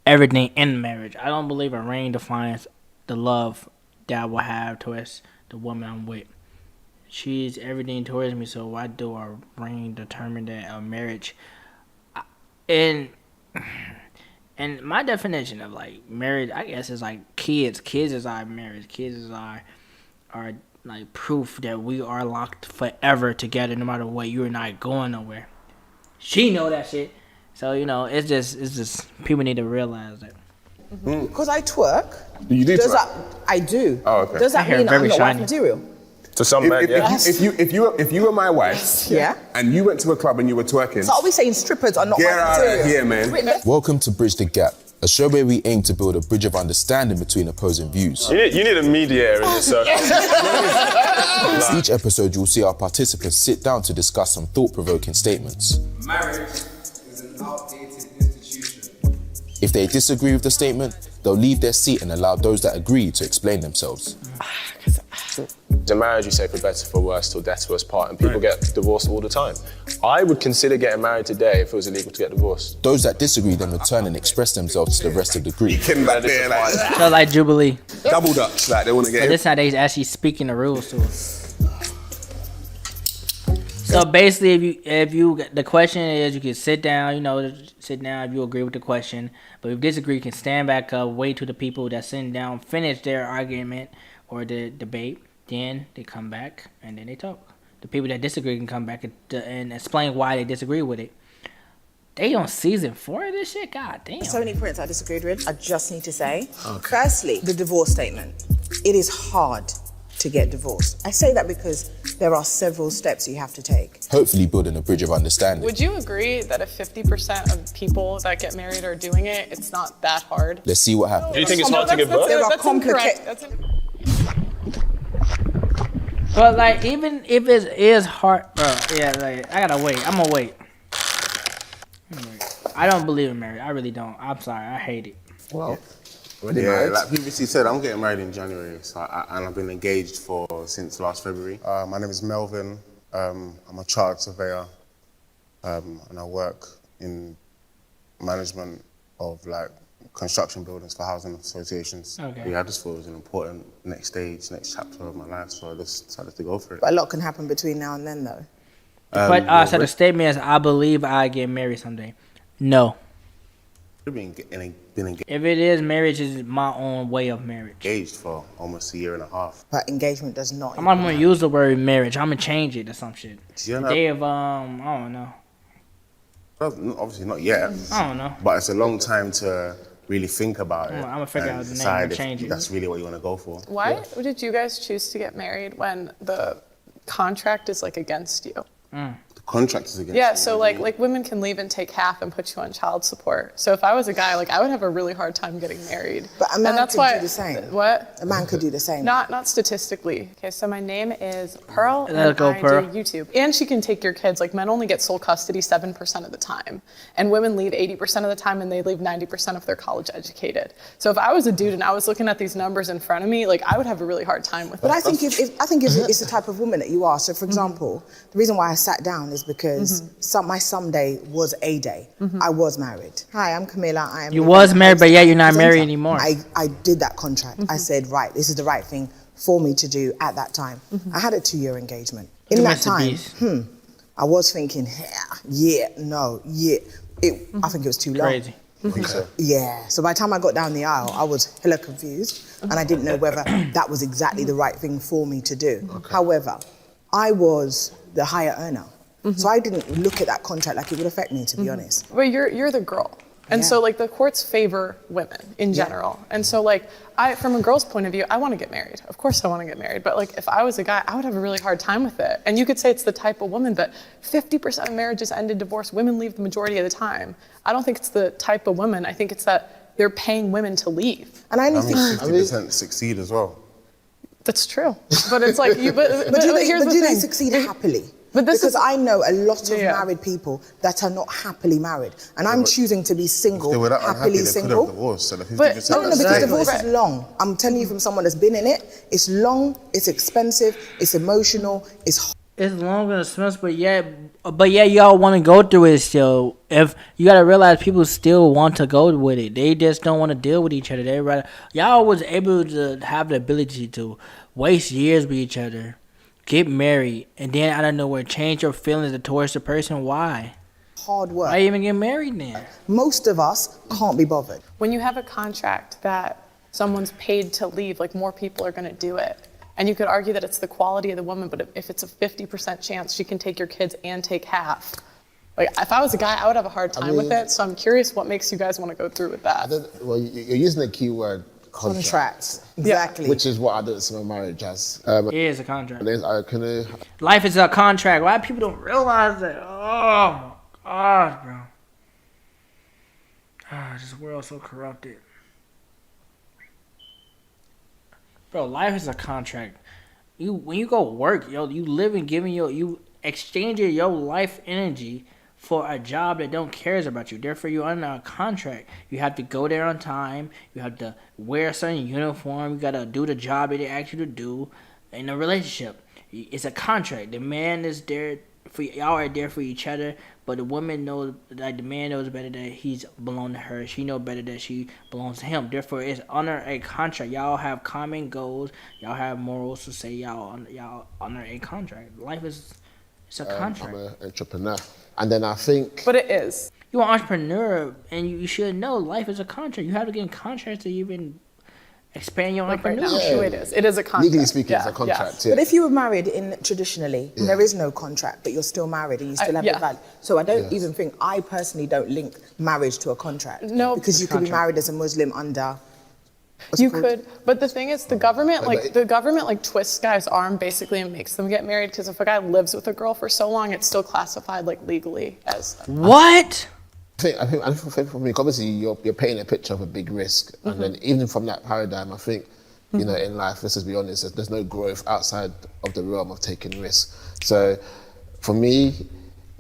everything in marriage. I don't believe a ring defines the love that I will have towards the woman I'm with. She's everything towards me, so why do a ring determine that a marriage? And my definition of like marriage, I guess, is like kids. Kids is our marriage. Kids is our like proof that we are locked forever together, no matter what. You are not going nowhere. She know that shit. So, it's just people need to realize that. Because I twerk. You do Does twerk? I do. Oh, okay. Does that hair mean I'm very not wife shiny. material? To some If- men, if- yeah. yes. If you were my wife, Yeah. and you went to a club and you were twerking, So are we saying strippers are not get wife out material? of here, man. Welcome to Bridge the Gap, a show where we aim to build a bridge of understanding between opposing views. You need a mediator in this circle. Each episode, you'll see our participants sit down to discuss some thought-provoking statements. Marriage is an outdated institution. If they disagree with the statement, they'll leave their seat and allow those that agree to explain themselves. The marriage, you say, for better, for worse, till death do us part, and people get divorced all the time. I would consider getting married today if it was illegal to get divorced. Those that disagree then return and express themselves to the rest of the group. So like Jubilee. Double Dutch, like they want to get So this how they actually speaking the rules to us. So basically, if you the question is, you can sit down, sit down if you agree with the question. But if you disagree, you can stand back up, wait till the people that's sitting down finish their argument or the debate. Then they come back and then they talk. The people that disagree can come back and explain why they disagree with it. They on season 4 of this shit? God damn. So many points I disagreed with. I just need to say. Firstly, the divorce statement. It is hard to get divorced. I say that because there are several steps you have to take. Hopefully building a bridge of understanding. Would you agree that if 50% of people that get married are doing it, it's not that hard? Let's see what happens. Do you think it's hard to give birth? There are That's incorrect. complicated. But like, even if it is hard, bro, yeah, like I gotta wait. I'm gonna wait. I don't believe in marriage. I really don't. I'm sorry. I hate it. Well, Yeah, like previously said, I'm getting married in January, and I've been engaged since last February. My name is Melvin. I'm a chartered surveyor, and I work in management of like construction buildings for housing associations. Okay. Yeah, I just thought it was an important next stage, next chapter of my life, so I just decided to go for it. But a lot can happen between now and then, though. So the statement is, I believe I get married someday. No. Been engaged If it is, marriage is my own way of marriage. for almost a year and a half. But engagement does not. I'm not gonna use the word marriage. I'm gonna change it to some shit. Yeah, no. They have I don't know. Well, obviously not yet. I don't know. But it's a long time to really think about it. I'm gonna figure and out the name decide and if change it. that's really what you want to go for. Why did you guys choose to get married when the contract is like against you? The contract is against Yeah, you. so like women can leave and take half and put you on child support. So if I was a guy, like I would have a really hard time getting married. But a man and that's could why, do the same. What? A man could do the same. Not statistically. Okay, so my name is Pearl, and Let's go, I Pearl. do YouTube. And she can take your kids. Like men only get sole custody 7% of the time, and women leave 80% of the time, and they leave 90% if they're college educated. So if I was a dude and I was looking at these numbers in front of me, like I would have a really hard time with But it. I think if it's the type of woman that you are. So, for example, the reason why I sat down is because my someday was a day. I was married. Hi, I'm Camilla. I am. You was married, but yeah, you're not married anymore. I did that contract. I said, right, this is the right thing for me to do at that time. I had a 2-year engagement. In that time, I was thinking, no. I think it was too long. Crazy. Yeah. So by the time I got down the aisle, I was hella confused, and I didn't know whether that was exactly the right thing for me to do. However, I was the higher earner, so I didn't look at that contract like it would affect me, to be honest. But you're the girl. And so like the courts favor women in general. And so like from a girl's point of view, I want to get married. Of course I want to get married. But like if I was a guy, I would have a really hard time with it. And you could say it's the type of woman, but 50% of marriages end in divorce. Women leave the majority of the time. I don't think it's the type of woman. I think it's that they're paying women to leave. And I I mean, 60% succeed as well. That's true. But it's like you. But do here's the they thing. succeed happily? But because I know a lot of married people that are not happily married, and I'm choosing to be single, If they were that unhappy, happily they single. could have divorced. So the 50% No, because divorce is long. I'm telling you from someone that's been in it. It's long. It's expensive. It's emotional. It's long and expensive, but yeah, y'all want to go through it still. If you gotta realize, people still want to go with it. They just don't want to deal with each other. They rather y'all was able to have the ability to waste years with each other, get married, and then out of nowhere change your feelings towards the person. Why? hard work. Why even get married then? Most of us can't be bothered. When you have a contract that someone's paid to leave, like more people are going to do it. And you could argue that it's the quality of the woman, but if it's a 50% chance she can take your kids and take half, Like, if I was a guy, I would have a hard time with it. So I'm curious what makes you guys want to go through with that. Well, you're using the keyword contract. Exactly. Which is what I don't see my marriage as. It is a contract. Can Life is a contract. Why people don't realize that? Oh my God, bro. This world's so corrupted. Bro, life is a contract. When you go work, yo, you live and giving you exchanging your life energy for a job that don't cares about you. Therefore, you're under a contract. You have to go there on time. You have to wear a certain uniform. You gotta do the job that they ask you to do. In a relationship, it's a contract. The man is there for y'all are there for each other, but the woman knows, like the man knows better that he's belong to her. She knows better that she belongs to him. Therefore, it's under a contract. Y'all have common goals. Y'all have morals to say y'all under a contract. Life is it's a contract. I'm an entrepreneur, and then I think. But it is. You're an entrepreneur, and you should know life is a contract. You have to get in contracts to even expand your entrepreneurship. It is. It is a contract. Legally speaking, it's a contract. But if you were married traditionally, there is no contract, but you're still married and you still have the value. So I don't even think, I personally don't link marriage to a contract. No. Because you could be married as a Muslim under... You could, but the thing is, the government twists guys' arm basically and makes them get married, because if a guy lives with a girl for so long, it's still classified like legally as... What? I think for me, obviously you're painting a picture of a big risk, and then even from that paradigm, I think, you know, in life, let's just be honest, there's no growth outside of the realm of taking risks. So for me,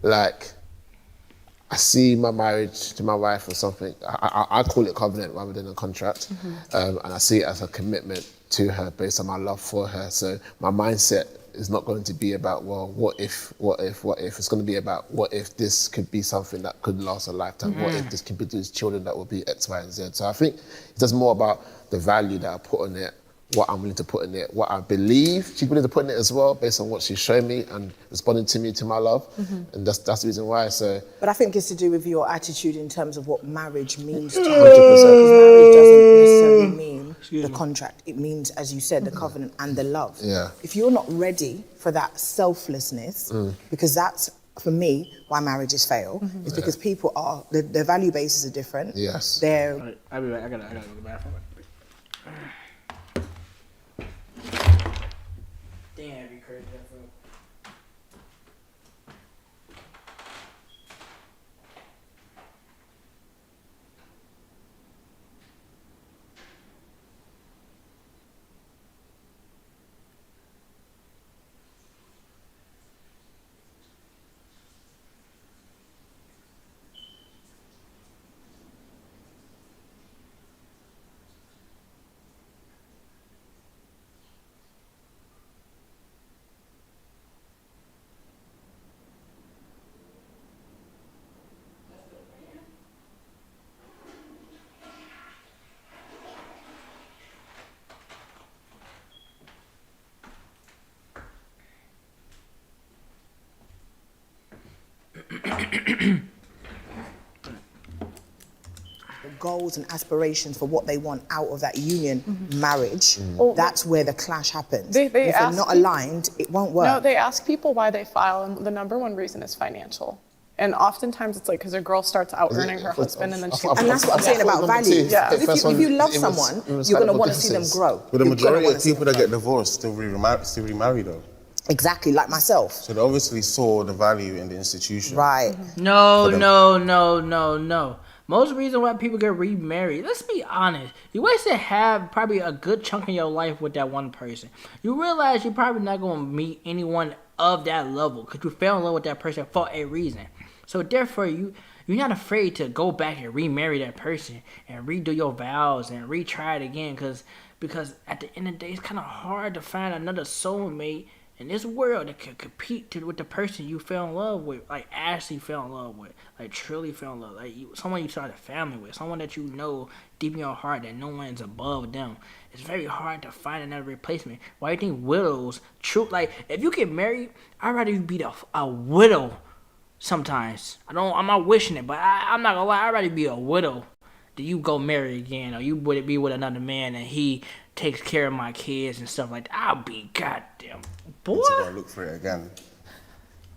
like, I see my marriage to my wife as something, I call it covenant rather than a contract, and I see it as a commitment to her based on my love for her. So my mindset is not going to be about, well, what if? It's going to be about, what if this could be something that could last a lifetime? What if this can produce children that will be X, Y, and Z? So I think it's just more about the value that I put on it, what I'm willing to put in it, what I believe she's willing to put in it as well, based on what she's shown me and responding to me, to my love. And that's the reason why. So. But I think it's to do with your attitude in terms of what marriage means to you. Because marriage doesn't necessarily mean the contract. It means, as you said, the covenant and the love. Yeah. If you're not ready for that selflessness, because that's, for me, why marriages fail, is because people are, their value bases are different. Yes. I'll be back. I gotta go to the bathroom. Damn, you crazy that food. Goals and aspirations for what they want out of that union, marriage, that's where the clash happens. They if they're ask not people- aligned, it won't work. No, they ask people why they file, and the number one reason is financial. And oftentimes it's like because a girl starts out earning her husband, and then she. And that's what I'm saying about values. Yeah. If you love someone, you're going to want to see them grow. But the majority of people that get divorced still remarry though. Exactly, like myself. So they obviously saw the value in the institution. Right. No. Most reason why people get remarried, let's be honest, you wasted probably a good chunk of your life with that one person. You realize you're probably not going to meet anyone of that level because you fell in love with that person for a reason. So therefore, you're not afraid to go back and remarry that person and redo your vows and retry it again because at the end of the day, it's kind of hard to find another soulmate in this world that can compete with the person you fell in love with, like Ashley fell in love with, like truly fell in love, like someone you started a family with, someone that you know deep in your heart that no one's above them. It's very hard to find another replacement. Why do you think widows, like if you get married, I'd rather you be a widow sometimes. I'm not wishing it, but I'm not gonna lie, I'd rather be a widow than you go marry again, or you would be with another man and he takes care of my kids and stuff like that. I'll be goddamn boy. To go look for it again.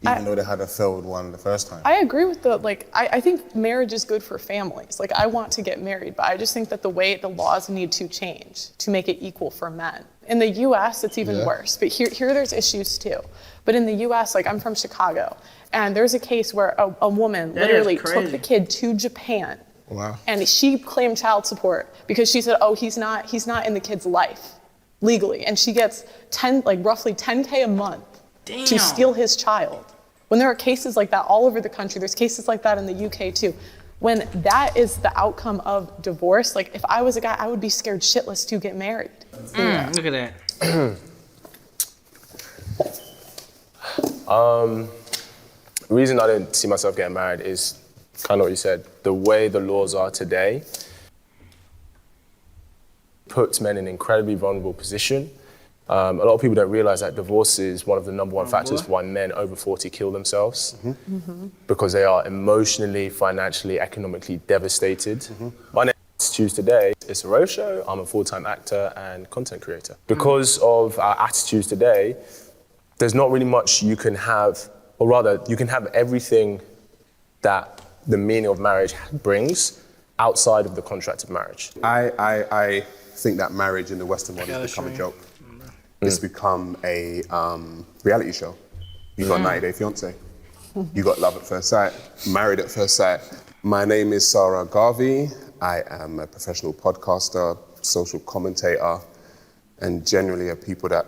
even though they had a failed one the first time. I agree with I think marriage is good for families. Like, I want to get married, but I just think that the laws need to change to make it equal for men. In the US, it's even worse, but here there's issues too. But in the US, like, I'm from Chicago, and there's a case where a woman literally took the kid to Japan. Wow. And she claimed child support because she said, oh, he's not in the kid's life legally. And she gets roughly $10K a month to steal his child. When there are cases like that all over the country, there's cases like that in the UK too. When that is the outcome of divorce, like, if I was a guy, I would be scared shitless to get married. Look at that. The reason I didn't see myself getting married is kind of what you said. The way the laws are today puts men in an incredibly vulnerable position. A lot of people don't realize that divorce is one of the number one factors for why men over 40 kill themselves, because they are emotionally, financially, economically devastated. My name is Attitudes Today. It's a road show. I'm a full-time actor and content creator. Because of our attitudes today, there's not really much you can have, or rather, you can have everything that the meaning of marriage brings outside of the contract of marriage. I think that marriage in the Western world has become a joke. It's become a reality show. You got 90 Day Fiancé. You got Love at First Sight, Married at First Sight. My name is Sarah Garvey. I am a professional podcaster, social commentator, and generally a people that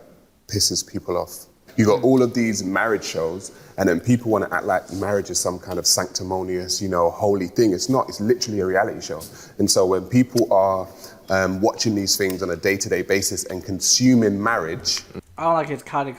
pisses people off. You got all of these marriage shows, and then people want to act like marriage is some kind of sanctimonious, holy thing. It's not. It's literally a reality show. And so when people are watching these things on a day-to-day basis and consuming marriage, I don't like his color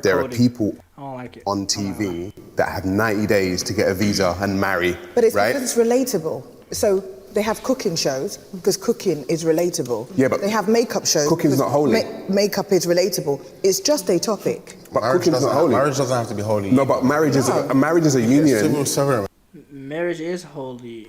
there are people I don't like it. on TV that have 90 days to get a visa and marry, But it's right? because it's relatable. So they have cooking shows because cooking is relatable. Yeah, but they have makeup shows. cooking's because not holy. Makeup is relatable. It's just a topic. But cooking's not holy. Marriage doesn't have to be holy. No, but marriage is a union. Civil servant. Marriage is holy.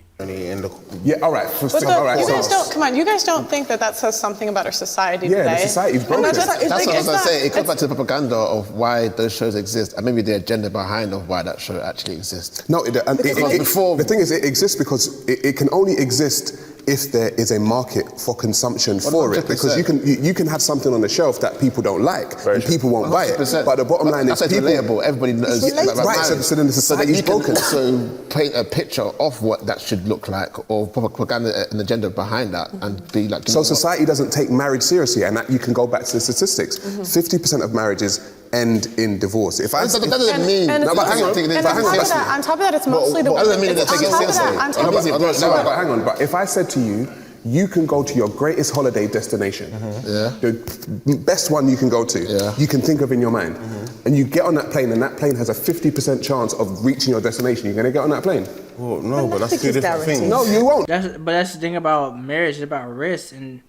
Yeah, all right. But you guys don't, come on, you guys don't think that says something about our society today? Yeah, the society's broken. And That's what I was going to say. It it's- goes back to the propaganda of why those shows exist, and maybe the agenda behind of why that show actually exists. No, the thing is, it exists because it can only exist if there is a market for consumption for it. Because you can have something on the shelf that people don't like, and people won't buy it. 100%. But the bottom line is That's people... relatable. Everybody knows. Right, so then the society's broken. So paint a picture of what that should look like, or propaganda and agenda behind that, and be like... So society doesn't take marriage seriously, and that you can go back to the statistics. 50% of marriages end in divorce. If I... That doesn't mean... No, but hang on. On top of that, it's mostly the... That doesn't mean they're taking it seriously. But hang on. But if I said to you, you can go to your greatest holiday destination, the best one you can go to, you can think of in your mind, and you get on that plane, and that plane has a 50% chance of reaching your destination, you're going to get on that plane? Well, no, but that's two different things. No, you won't. But that's the thing about marriage. It's about risk, and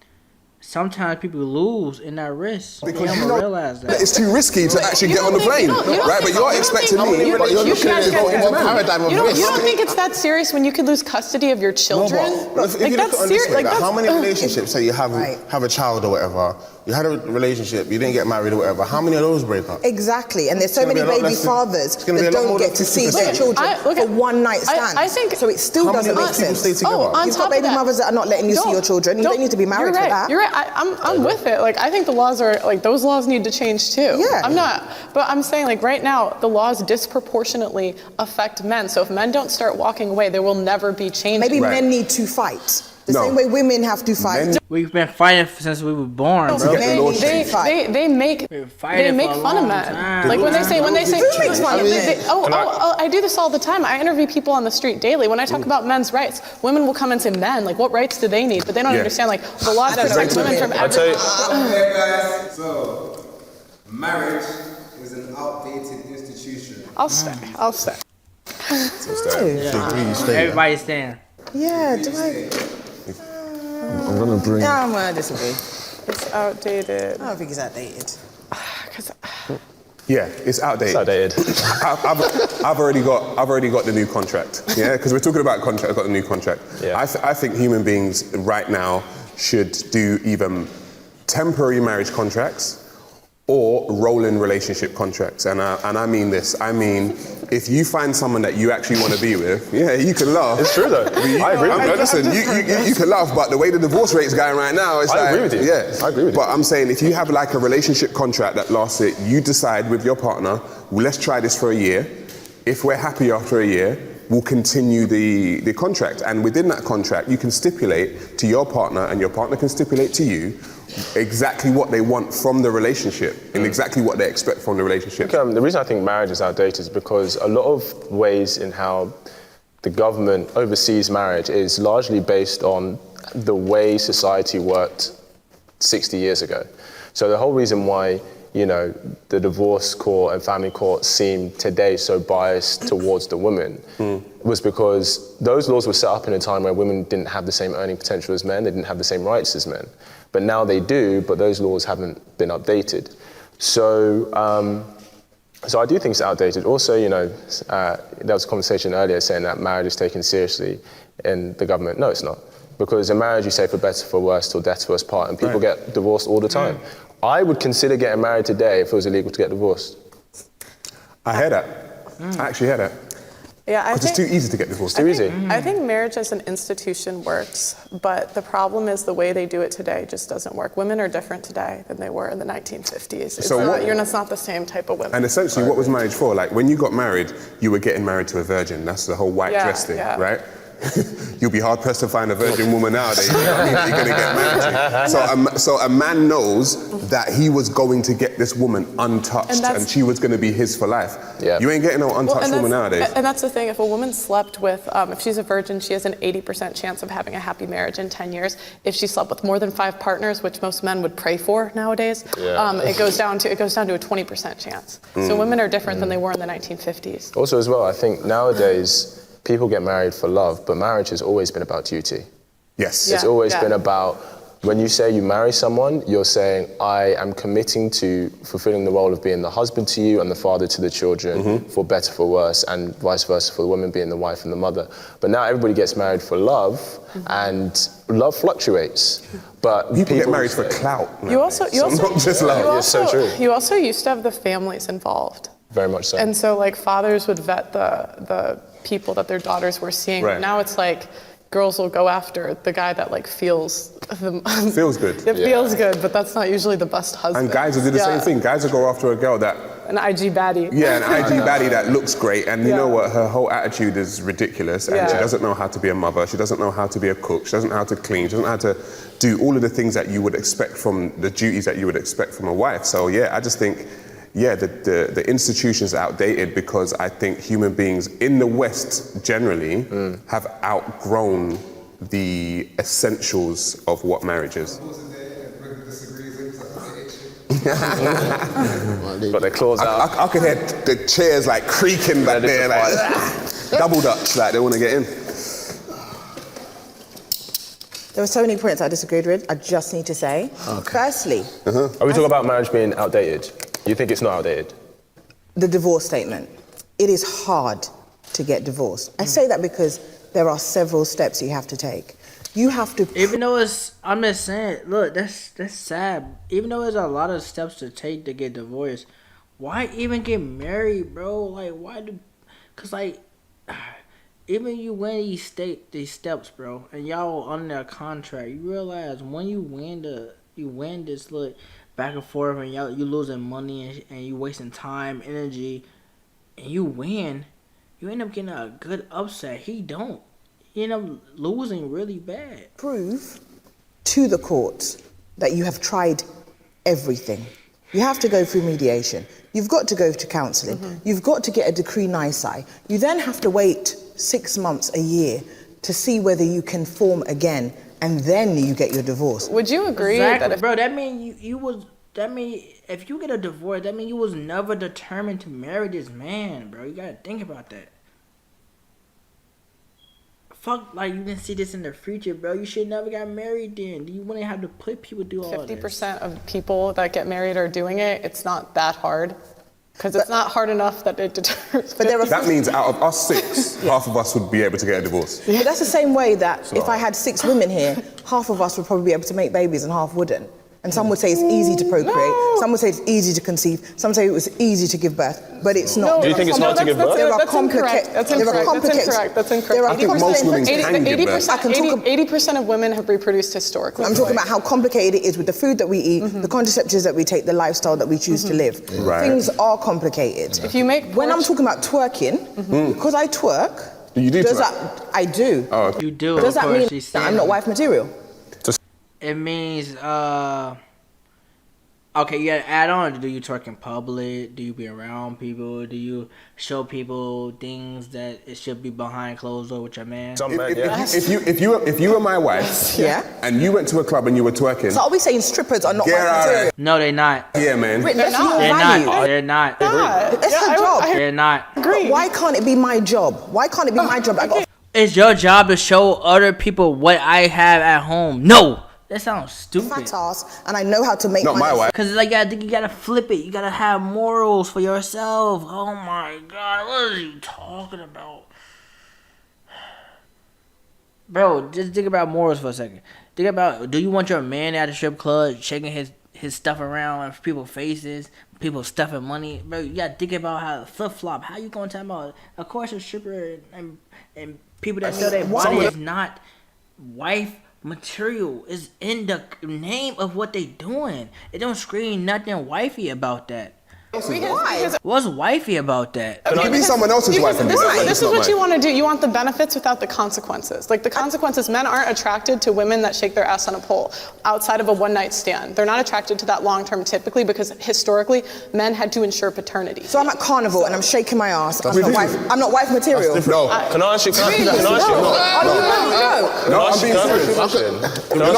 sometimes people lose in that risk. Because they don't realize that. It's too risky to actually get on the plane, right? But you're expecting me, but you're looking at it going to paradigm of risk. You don't think it's that serious when you could lose custody of your children? If you look at it like how many relationships, say you have a child or whatever, you had a relationship, you didn't get married or whatever, how many of those break up? Exactly, and there's so many baby fathers that don't get to see their children for one night stand. I think so. It still doesn't make sense. You've got baby mothers that are not letting you see your children. You don't need to be married for that. You're right. I'm with it. Like, I think the laws are like, those laws need to change too. Yeah. I'm not, but I'm saying, like, right now the laws disproportionately affect men. So if men don't start walking away, there will never be change. Maybe men need to fight. The same way women have to fight. We've been fighting since we were born, bro. They make fun of men. Like when they say who makes fun of men? I do this all the time. I interview people on the street daily. When I talk about men's rights, women will come and say, men, like, what rights do they need? But they don't understand, like, the laws that protect women from everything. So, marriage is an outdated institution. I'll stay. Everybody stand. Yeah, do I? I'm gonna bring... Yeah, I'm gonna disagree. It's outdated. I don't think it's outdated. Yeah, it's outdated. I've already got the new contract. Yeah, because we're talking about contract. I've got the new contract. Yeah. I think human beings right now should do either temporary marriage contracts or rolling relationship contracts. And I mean this. I mean, if you find someone that you actually want to be with, yeah, you can laugh. It's true though. I agree with you. Listen, you can laugh, but the way the divorce rate's going right now, it's I agree with you. Yeah, I agree with you. But I'm saying, if you have like a relationship contract that lasts it, you decide with your partner, well, let's try this for a year. If we're happy after a year, we'll continue the contract. And within that contract, you can stipulate to your partner, and your partner can stipulate to you, exactly what they want from the relationship and exactly what they expect from the relationship. The reason I think marriage is outdated is because a lot of ways in how the government oversees marriage is largely based on the way society worked 60 years ago. So the whole reason why, you know, the divorce court and family court seem today so biased towards the women was because those laws were set up in a time where women didn't have the same earning potential as men, they didn't have the same rights as men. But now they do, but those laws haven't been updated. So, so I do think it's outdated. Also, you know, there was a conversation earlier saying that marriage is taken seriously in the government. No, it's not. Because in marriage, you say for better, for worse, till death do us part, and people get divorced all the time. I would consider getting married today if it was illegal to get divorced. I hear that. I actually hear that. Yeah, I Because think it's too easy to get divorced. I think marriage as an institution works, but the problem is the way they do it today just doesn't work. Women are different today than they were in the 1950s. It's not the same type of women. And essentially, what was marriage for? Like, when you got married, you were getting married to a virgin. That's the whole white dress thing, right? You'll be hard pressed to find a virgin woman nowadays. You know what I mean, that you're gonna get married to. So a man knows that he was going to get this woman untouched, and she was gonna be his for life. You ain't getting no untouched woman nowadays. And that's the thing. If a woman slept with, if she's a virgin, she has an 80% chance of having a happy marriage in 10 years. If she slept with more than 5 partners, which most men would pray for nowadays, it goes down to a 20% chance. So women are different than they were in the 1950s. Also as well, I think nowadays, people get married for love, but marriage has always been about duty. Yes. It's always been about, when you say you marry someone, you're saying, I am committing to fulfilling the role of being the husband to you and the father to the children, for better, for worse, and vice versa for the woman being the wife and the mother. But now everybody gets married for love, and love fluctuates. But people get married for clout. You also not just love. It's so true. You also used to have the families involved. Very much so. And so like fathers would vet the people that their daughters were seeing. Right. Now it's like girls will go after the guy that like feels feels good. It feels good, but that's not usually the best husband. And guys will do the same thing. Guys will go after a girl that an IG baddie. Yeah, an IG baddie that looks great, and you know what? Her whole attitude is ridiculous, and she doesn't know how to be a mother. She doesn't know how to be a cook. She doesn't know how to clean. She doesn't know how to do all of the things that you would expect from the duties that you would expect from a wife. So yeah, I just think. Yeah, the institution's outdated because I think human beings in the West generally have outgrown the essentials of what marriage is. Got their claws out. I can hear the chairs like creaking back there, like double dutch, like they want to get in. There were so many points I disagreed with. I just need to say, firstly, Are we talking about marriage being outdated? You think it's not outdated? the divorce statement. It is hard to get divorced. I say that because there are several steps you have to take. You have to. Even though it's, I'm just saying, look, that's sad. Even though there's a lot of steps to take to get divorced, why even get married, bro? Like, why do? Cause like, even you win these steps, bro, and y'all under a contract, you realize when you win this look back and forth, and you losing money and you wasting time, energy, and you win, you end up getting a good upset. He don't. You end up losing really bad. Prove to the courts that you have tried everything. You have to go through mediation. You've got to go to counselling. You've got to get a decree nisi. You then have to wait 6 months, a year, to see whether you can form again, and then you get your divorce. Would you agree Exactly, that if, bro, that mean you was, that mean if you get a divorce, that mean you was never determined to marry this man, bro. You gotta think about that. Fuck, like, you didn't see this in the future, bro. You should never got married then. You wouldn't have to put people do all this. 50% of people that get married are doing it, it's not that hard. Because it's not hard enough that it deters. But there are That means out of us 6, half of us would be able to get a divorce. But that's the same way that if I had 6 women here, half of us would probably be able to make babies and half wouldn't. And some would say it's easy to procreate. Some would say it's easy to conceive. Some say it was easy to give birth, but it's not. Do you think it's hard to give birth? That's incorrect. That's incorrect. That's incorrect. I think most women can give birth. 80% of women have reproduced historically. I'm talking about how complicated it is with the food that we eat, the contraceptives that we take, the lifestyle that we choose to live. Right. Things are complicated. If you make when I'm talking about twerking, because I twerk, you do does twerk? that, I do. Oh, okay. You do. Does that of mean course, that I'm not wife material? It means, okay, you gotta add on. Do you twerk in public? Do you be around people? Do you show people things that it should be behind closed door with your man? If you were my wife, and you went to a club and you were twerking, So are we saying strippers are not Get wife out. material? No, they're not. yeah, man. They're not. They're not. They're not. It's her job. They're not. But why can't it be my job? Why can't it be my job? It's your job to show other people what I have at home. No, that sounds stupid. Fat ass, and I know how to make Not my wife. Cause like I think you gotta flip it. You gotta have morals for yourself. Oh my God, what are you talking about, bro? Just think about morals for a second. Think about: do you want your man at a strip club shaking his stuff around in people's faces, people stuffing money, bro? You gotta think about how the flip flop. How you gonna talk about? Of course, a stripper and people that know their body is not wife material. Is in the name of what they doing. It don't scream nothing wifey about that. Why? What's wifey about that? You can be someone else's wife and do that. This is what you want to do. You want the benefits without the consequences. Like the consequences, men aren't attracted to women that shake their ass on a pole outside of a one-night stand. They're not attracted to that long-term typically because historically men had to ensure paternity. So I'm at carnival and I'm shaking my ass. I'm not wife material. No. Can I ask you? Can I ask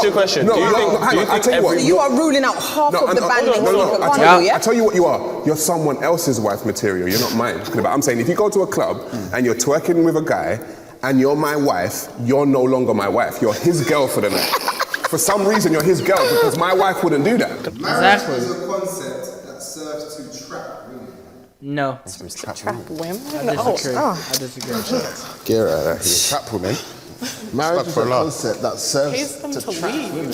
you a question? Do you think you are ruling out half of the banding people at carnival, I tell you what you are. You're someone else's wife material. You're not mine. But I'm saying if you go to a club and you're twerking with a guy and you're my wife, you're no longer my wife. You're his girl for the night. For some reason, you're his girl because my wife wouldn't do that. Marriage is a concept that serves to trap women. No. Trap women? I disagree. Get out of that here. Trap women. Marriage is a concept that Pays them serves to to trap leave. women.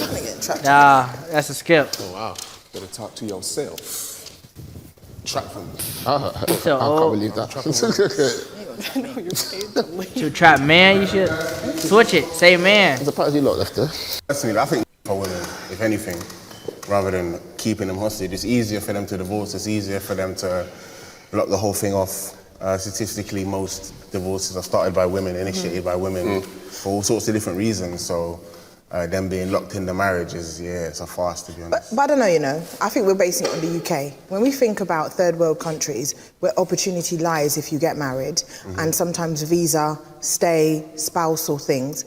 Nah, that's a skip. Oh wow. Better talk to yourself. Trap women. So I can't believe that. To trap man, you should switch it. Say man. I'm surprised you lot left there. Personally, I think for women, if anything, rather than keeping them hostage, it's easier for them to divorce. It's easier for them to block the whole thing off. Statistically, most divorces are started by women, initiated by women, for all sorts of different reasons. So them being locked in the marriage is, it's a farce, to be honest. But I don't know, I think we're basing it on the UK. When we think about third world countries, where opportunity lies if you get married, and sometimes visa, stay, spousal things,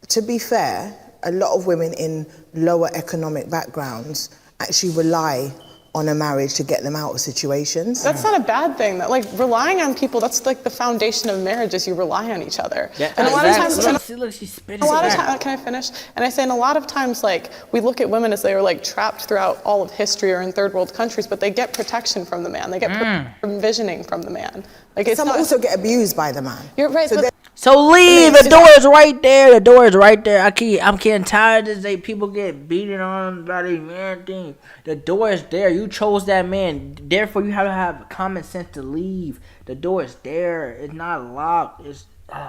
to be fair, a lot of women in lower economic backgrounds actually rely on a marriage to get them out of situations. That's not a bad thing. That like relying on people, that's like the foundation of marriage is you rely on each other. Yeah, and a lot of times, look, she's spitting a lot of it times, can I finish? And I say, and a lot of times, like we look at women as they are like trapped throughout all of history or in third world countries, but they get protection from the man. They get provisioning from the man. Like it's some also get abused by the man. You're right. So leave. The door is right there. The door is right there. I'm getting tired of this. People get beaten on by the man thing. The door is there. You chose that man. Therefore, you have to have common sense to leave. The door is there. It's not locked. It's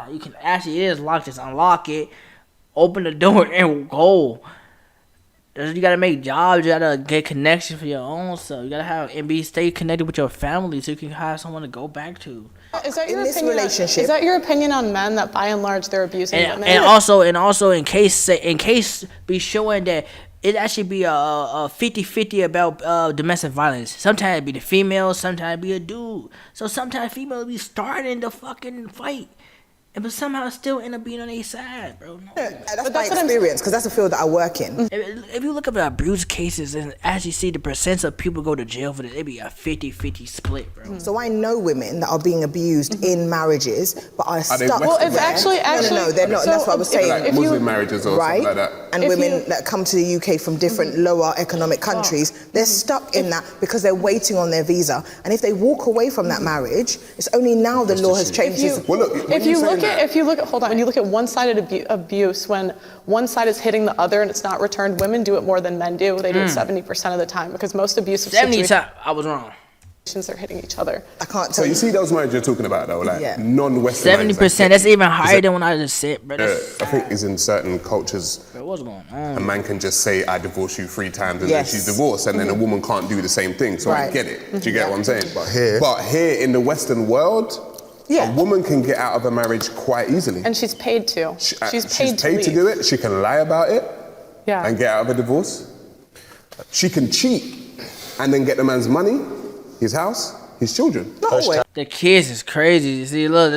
you can actually it is locked. Just unlock it, open the door, and go. You gotta make jobs. You gotta get connection for your own self. You gotta have and stay connected with your family so you can have someone to go back to. Is that your in this opinion? relationship? Is that your opinion on men that by and large they're abusing women? And also in case be showing that it actually be a 50-50 about domestic violence. Sometimes it be the female, sometimes it be a dude. So sometimes female be starting the fucking fight. But somehow still end up being on their side, bro. No. That's my experience, because that's the field that I work in. If you look up at abuse cases and actually see the percent of people go to jail for this, it be a 50-50 split, bro. So I know women that are being abused in marriages, but are stuck. Well, it's actually no, they're not. That's what I was saying. Like Muslim marriages or something like that. And women that come to the UK from different lower economic countries, they're stuck in that because they're waiting on their visa. And if they walk away from that marriage, it's only now the law has changed. If you look when you look at one-sided abuse, when one side is hitting the other and it's not returned, women do it more than men do. They do it 70% of the time because most abusive 70 times. I was wrong. They're hitting each other. I can't So you see those marriages you're talking about though, like non-Western 70%. That's even higher than when I just said, bro. I think is in certain cultures. Bro, what's going on? A man can just say, "I divorce you 3 times," and Yes. then she's divorced, and then a woman can't do the same thing. So I Right. get it. Do you get what I'm saying? But here in the Western world, a woman can get out of a marriage quite easily. And she's paid to. She's paid to leave. do it. She can lie about it Yeah. and get out of a divorce. She can cheat and then get the man's money, his house, his children. The kids is crazy. You see, look,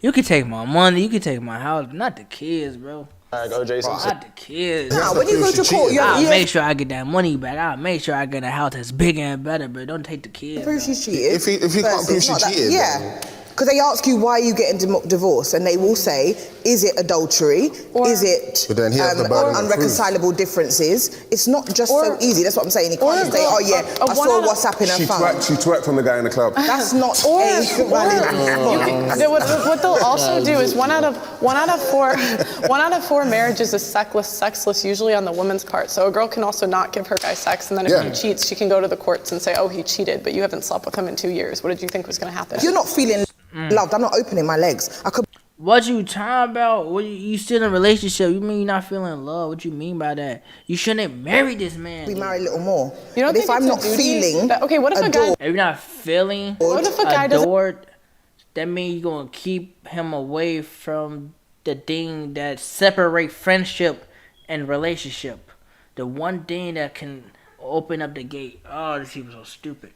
you can take my money, you can take my house, but not the kids, bro. OJ Not the kids. Nah, when you go to court, I'll make sure I get that money back. I'll make sure I get a house that's bigger and better, but don't take the kids. Prove she's cheated. If he can't prove she cheated, yeah. Because they ask you why you getting divorced, and they will say, is it adultery? Is it But then he has the burden of proof. unreconcilable differences? It's not just so easy. That's what I'm saying. You can't just say, oh yeah, I saw WhatsApp in her phone. She twerked on the guy in the club. That's not What they'll also do is one out of four marriages is sexless usually on the woman's part. So a girl can also not give her guy sex, and then if he cheats, she can go to the courts and say, oh, he cheated, but you haven't slept with him in 2 years. What did you think was going to happen? If you're not feeling loved, I'm not opening my legs. I could. What you talking about? What you still in a relationship? You mean you're not feeling love? What you mean by that? You shouldn't marry this man. We marry a little more. You don't but think if I'm it's a not duty feeling that- okay, what if a guy- If you're not feeling What if a guy doesn't- adored, that means you're gonna keep him away from the thing that separate friendship and relationship. The one thing that can open up the gate. Oh, these people are so stupid.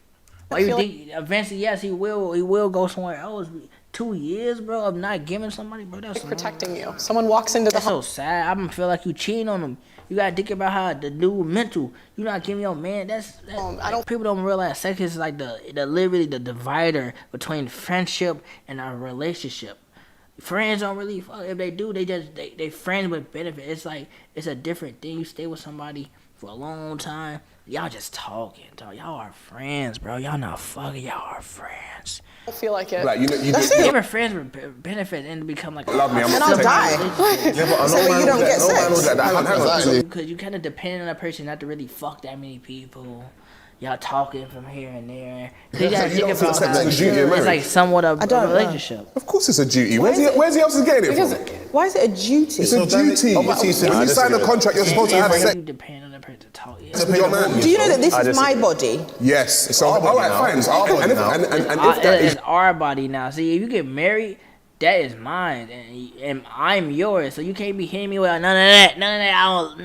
Why you think eventually? Yes, he will go somewhere else. 2 years, bro, of not giving somebody, bro. That's protecting you. Someone walks into the That's so sad. I feel like you cheating on them. You gotta think about how the dude mental. You not giving your man. People don't realize sex is like the literally the divider between friendship and a relationship. Friends don't really fuck. If they do, they friends with benefit. It's like it's a different thing. You stay with somebody for a long time. Y'all just talking. Y'all are friends, bro. Y'all not fucking. Y'all are friends. I feel like it. Like, you Giving friends with benefit and become like love me. I'm And not I'll saying- die. Yeah, but So you don't get sex. sex. Because you kind of depend on that person not to really fuck that many people. Y'all talking from here and there. So you don't feel sex is a duty in It's marriage? like somewhat of I a don't know. relationship. Of course it's a duty. Where's he else is getting it from? Why is it a duty? It's a duty. When you sign a contract, you're supposed to have sex. You depend on that person to talk. With your man. Do you know that this is my body? Yes. So, all right, fine. It's our body now. And if that is It's our body now. See, if you get married, that is mine, and I'm yours. So you can't be hitting me with none of that. None of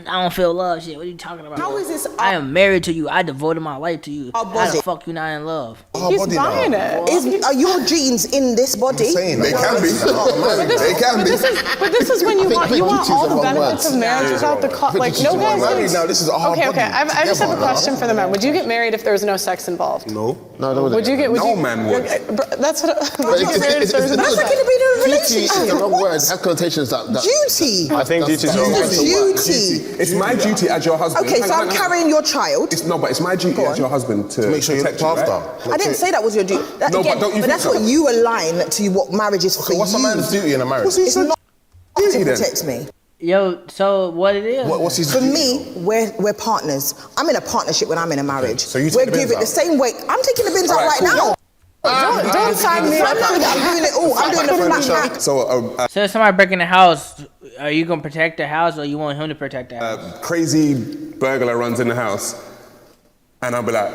that. I don't feel love. Shit. What are you talking about? How is this? I am married to you. I devoted my life to you. Our How body. the fuck you not in love? He's buying it. Are your genes in this body? they can be. They can be. But this is when you want all the benefits of marriage without the cost. Like no guy's married now. This is our Okay. body. I just have a together now. question for the men. Would you get married if there was no sex involved? No. Would you get? No man would. That's what. But Would you get married if there was no That's sex? not going to be the duty relationship. is the wrong word. It has connotations that Duty. I think duty is the wrong word. Duty. It's my duty as your husband. Okay, so I'm carrying your child. But it's my duty as your husband to make sure you're protect looked you, after. right? I didn't say that was your duty. That, No, again, but don't you but that's think so? what you align to what marriage is for What's you. a man's duty in a marriage? It's not to duty then? protect me. Yo, so what it is? What's his For duty? me, we're partners. I'm in a partnership when I'm in a marriage. So you we're take the bins giving out? the same weight. I'm taking the bins out Alright, right cool. now. Don't sign me up. I'm doing it all. I'm doing the flat back. So So if somebody breaking the house, are you gonna protect the house or you want him to protect the house? crazy burglar runs in the house, and I'll be like,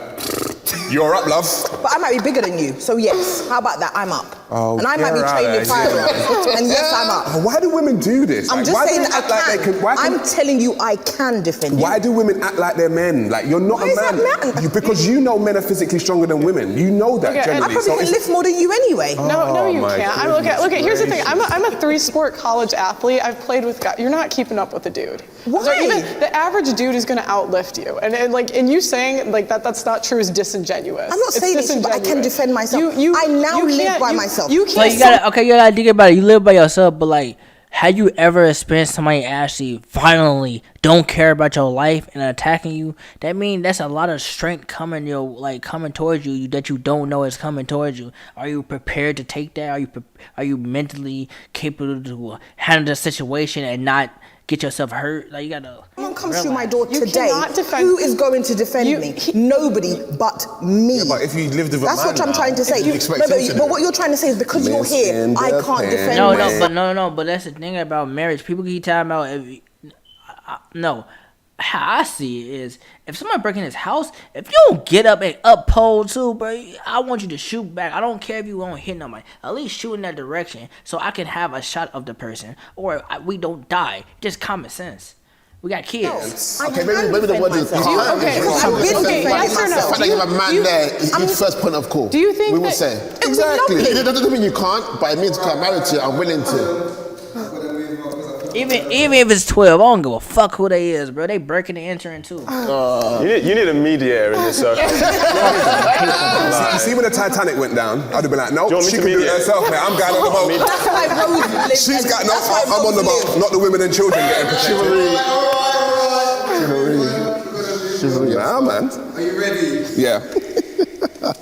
"You're up, love." But I might be bigger than you, so yes. How about that? I'm up. Oh, and I might be get trained in outta firearms. here. And yes, I'm up. Why do women do this? I'm Like, just why do saying they that act like I they can. can? Why I'm telling you, I can defend you. Why do women act like they're men? Like you're not Why a is that man. man? Because you know men are physically stronger than women. You know that Okay, and generally. I probably can lift more than you anyway. No, you my can't. Look at. goodness Here's the thing. gracious. I'm a 3-sport college athlete. I've played with guys. You're not keeping up with the dude. Why? So even the average dude is going to outlift you, and you saying like that's not true is disingenuous. I'm not It's saying this, but I can disingenuous. defend myself. You I now you live can't- by you- myself. You So can't. you gotta think about it. You live by yourself, but like Have you ever experienced somebody actually violently don't care about your life and attacking you? That means that's a lot of strength coming towards you that you don't know is coming towards you. Are you prepared to take that? Are you mentally capable to handle the situation and not get yourself hurt? Like, you gotta. Someone comes through my door You today. cannot defend- Who is going to defend me? Nobody but me. Yeah, but if you lived with a That's man what I'm now, trying to say. you expect No, him to but do what it. you're trying to say is because you're here, I can't defend No, but that's the thing about marriage. People keep talking about no. How I see it is, if somebody breaking his house, if you don't get up and uphold too, bro, I want you to shoot back. I don't care if you won't hit nobody. At least shoot in that direction so I can have a shot of the person, or we don't die. Just common sense. We got kids. Okay, maybe the word is yes or no? The fact that you have a man there is his first point of call. Do you think we will that- say Exactly. It doesn't mean you can't, but it means I'm married to you. I'm willing to. Even if it's 12, I don't give a fuck who they is, bro. They breaking and entering too. You need a mediator in this circle. You see when the Titanic went down, I'd have been like, no, she can do it herself, man. I'm going on the boat. That's why Rose lives. She's got no. I'm on the boat, not the women and children getting protected. Chivalry. Nah, man. Are you ready? Yeah.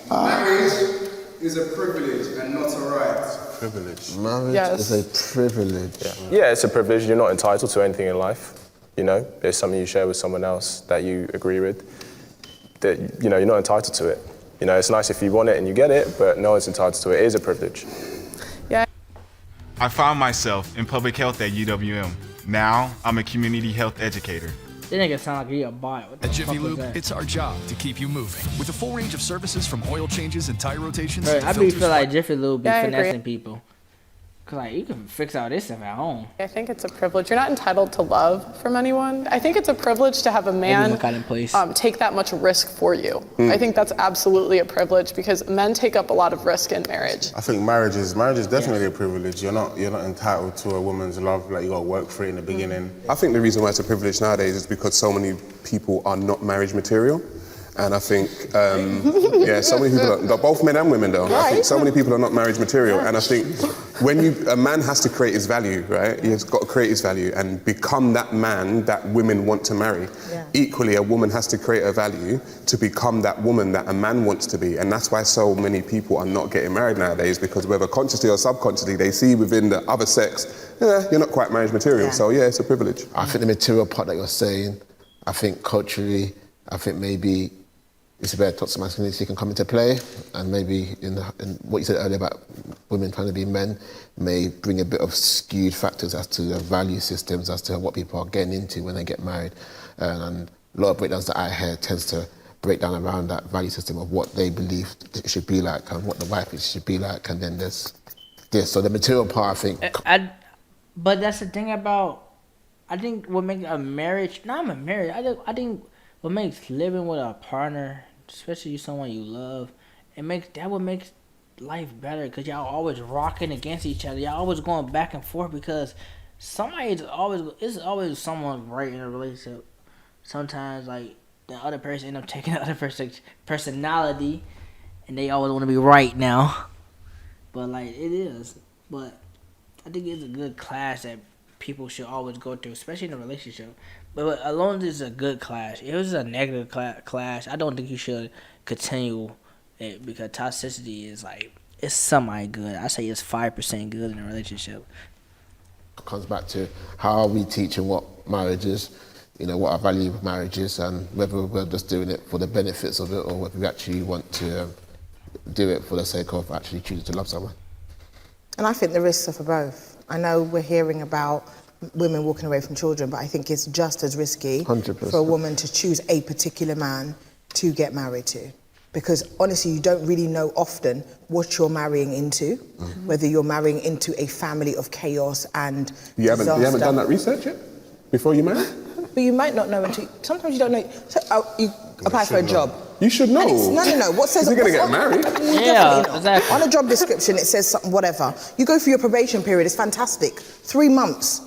Marriage is a privilege and not a right. Privilege. Marriage Yes. is a privilege. Yeah, it's a privilege. You're not entitled to anything in life. You know, there's something you share with someone else that you agree with. That, you know, you're not entitled to it. You know, it's nice if you want it and you get it, but no one's entitled to it. It is a privilege. Yeah. I found myself in public health at UWM. Now, I'm a community health educator. This nigga sound like he a bot. What the At Jiffy fuck was Lube, that? it's our job to keep you moving. With a full range of services from oil changes and tire rotations. Bro, to I be filters, feel like Jiffy Lube be Yeah, I agree. finessing people. Cause like you can fix all this stuff at home. I think it's a privilege. You're not entitled to love from anyone. I think it's a privilege to have a man got in place. take that much risk for you. I think that's absolutely a privilege because men take up a lot of risk in marriage. I think marriage is definitely a privilege. You're not entitled to a woman's love. Like you got to work for it in the beginning. I think the reason why it's a privilege nowadays is because so many people are not marriage material. And I think, so many people are, both men and women though, I think so many people are not marriage material. And I think when a man has to create his value, right? He's got to create his value and become that man that women want to marry. Yeah. Equally, a woman has to create a value to become that woman that a man wants to be. And that's why so many people are not getting married nowadays, because whether consciously or subconsciously, they see within the other sex, you're not quite marriage material. Yeah. So yeah, it's a privilege. I think the material part that you're saying, I think culturally, I think maybe it's where toxic masculinity can come into play, and maybe in what you said earlier about women trying to be men may bring a bit of skewed factors as to the value systems, as to what people are getting into when they get married. And a lot of breakdowns that I hear tends to break down around that value system of what they believe it should be like and what the wife should be like, and then there's this. So the material part, I think... But that's the thing about, I think what makes a marriage, not a marriage, I think what makes living with a partner, especially someone you love, what makes life better, because y'all always rocking against each other. Y'all always going back and forth because it's always someone right in a relationship. Sometimes like the other person end up taking the other person's personality and they always want to be right now. But like it is. But I think it's a good clash that people should always go through, especially in a relationship. But as long as it's a good clash, if it was a negative clash, I don't think you should continue it, because toxicity is like, it's semi-good. I say it's 5% good in a relationship. It comes back to how are we teaching what marriage is, what our value of marriage is, and whether we're just doing it for the benefits of it or whether we actually want to do it for the sake of actually choosing to love someone. And I think the risks are for both. I know we're hearing about women walking away from children, but I think it's just as risky 100%. for a woman to choose a particular man to get married to. Because honestly, you don't really know often what you're marrying into, whether you're marrying into a family of chaos and You haven't done that research yet before you marry? But you might not know until, sometimes you don't know. So, you apply for a job. You should know. No. What says? You're gonna get married. Yeah, exactly. On a job description, it says something, whatever. You go through your probation period, it's fantastic. 3 months.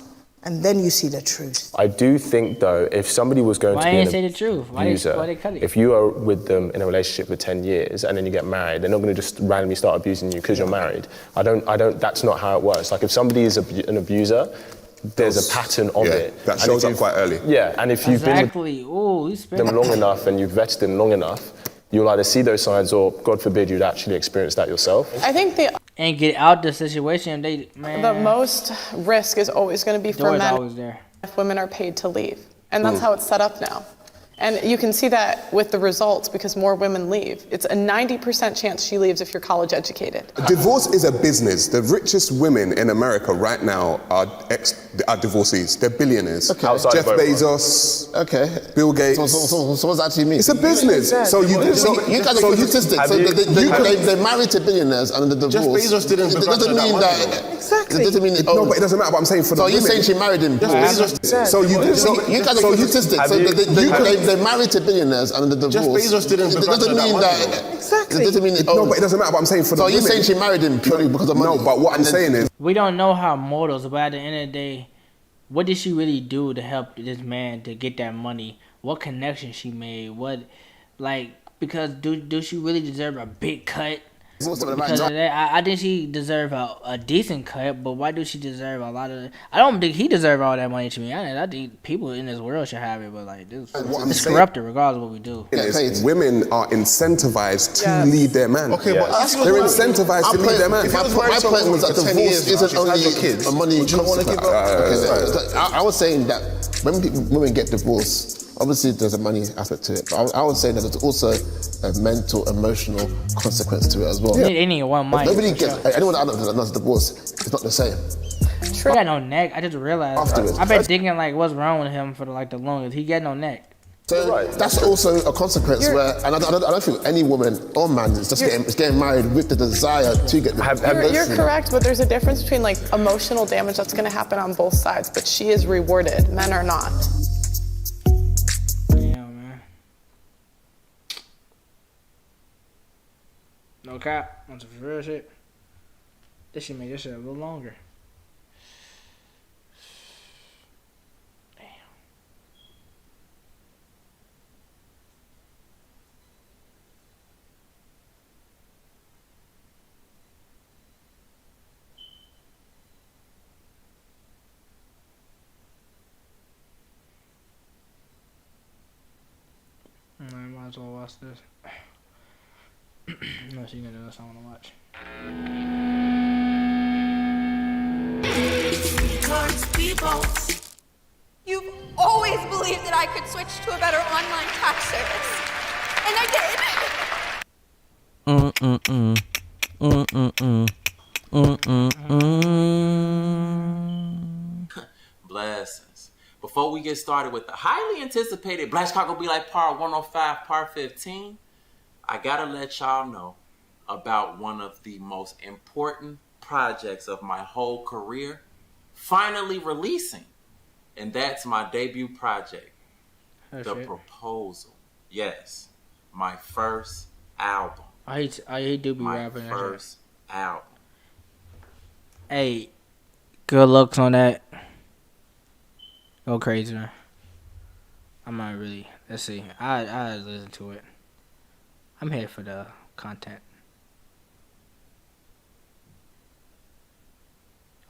And then you see the truth. I do think though, if somebody was going Why to be ain't an say the truth? Why abuser, they cut it? if you are with them in a relationship for 10 years and then you get married, they're not going to just randomly start abusing you because you're married. I don't, that's not how it works. Like if somebody is an abuser, there's a pattern of it. That shows up quite early. Yeah, and if you've been with them long enough and you've vetted them long enough, you'll either see those signs or, God forbid, you'd actually experience that yourself. I think and get out the situation. The most risk is always going to be for men always there. if women are paid to leave. And that's how it's set up now. And you can see that with the results because more women leave. It's a 90% chance she leaves if you're college educated. Divorce is a business. The richest women in America right now are divorcees. They're billionaires. Okay. Jeff Bezos. Okay. Bill Gates. So what does that actually mean? It's a business. So you guys are statistics. So they're married to billionaires and the divorce. Jeff Bezos didn't. It doesn't mean that. Exactly. It doesn't mean no, but it doesn't matter. But I'm saying for the women. So you're saying she married him? Jeff Bezos. So you guys are statistics. So they're married to billionaires and the divorce. Jeff Bezos didn't. It doesn't mean that. Exactly. It doesn't mean no, but it doesn't matter. But I'm saying for the so women. you're saying she married him purely because of money? No, but what I'm saying is We don't know her morals, but at the end of the day, what did she really do to help this man to get that money? What connection she made? Because do she really deserve a big cut? Because of that, I think she deserve a decent cut, but why does she deserve a lot of? I don't think he deserve all that money. To me, I think people in this world should have it, but it's corrupted regardless of what we do. Women are incentivized to lead their man. Okay, but they're incentivized to lead their man. My point was that divorce isn't only a money consequence. I was saying that when women get divorced, obviously there's a money aspect to it, but I would say that there's also a mental, emotional consequence to it as well. Anyone might. Anyone that does divorce, it's not the same. He got no neck. I just realized. Afterwards. I've been thinking what's wrong with him for the longest. He got no neck. So that's also a consequence where, and I don't think any woman or man is just getting married with the desire to get. You're correct, but there's a difference between emotional damage that's going to happen on both sides. But she is rewarded. Men are not. No cap, on some real shit. This should make this shit a little longer. I might as well watch this. Unless you're gonna do this, I wanna watch. You've always believed that I could switch to a better online tax service. And I did. Blessings. Before we get started with the highly anticipated Black Chicago Be Like Part 105, Part 15, I gotta let y'all know about one of the most important projects of my whole career finally releasing. And that's my debut project, The Proposal. Yes, my first album. I do be rapping. My first album. Hey, good looks on that. Go crazy, man. I'm not really. Let's see. I listen to it. I'm here for the content.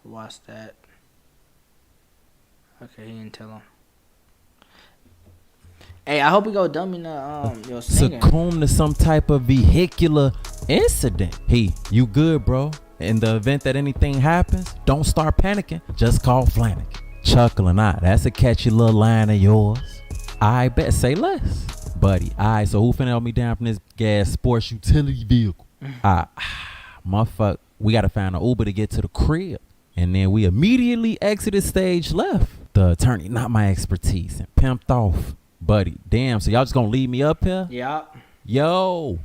Watch that. Okay, he didn't tell him. Hey, I hope we go dumb in the your singing. Succumb to some type of vehicular incident. Hey, you good, bro? In the event that anything happens, don't start panicking. Just call Flanagan. Chuckling out. That's a catchy little line of yours. I bet. Say less. Buddy, alright, so who finna help me down from this gas sports utility vehicle? Motherfucker, we gotta find an Uber to get to the crib. And then we immediately exited stage left. The attorney, not my expertise, and pimped off. Buddy, damn, so y'all just gonna leave me up here? Yeah. Yo.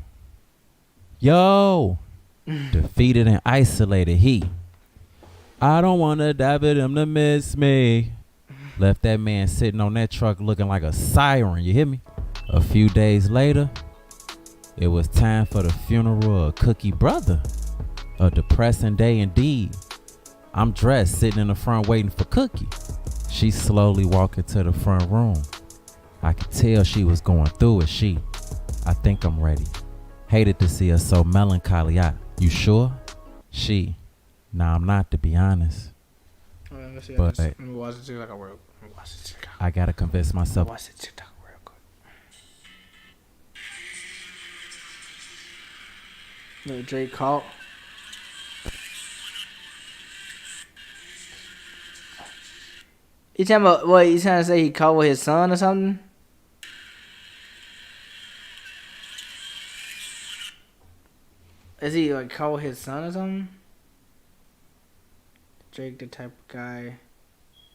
Defeated and isolated, he. I don't wanna die for them to miss me. Left that man sitting on that truck looking like a siren, you hear me? A few days later, it was time for the funeral of Cookie brother. A depressing day indeed. I'm dressed, sitting in the front waiting for Cookie. She slowly walked into the front room. I could tell she was going through it. I think I'm ready. Hated to see her so melancholy. You sure? Nah, I'm not, to be honest. But I gotta convince myself. Little Drake caught. You talking about what? You trying to say he caught with his son or something? Is he like caught with his son or something? Drake the type of guy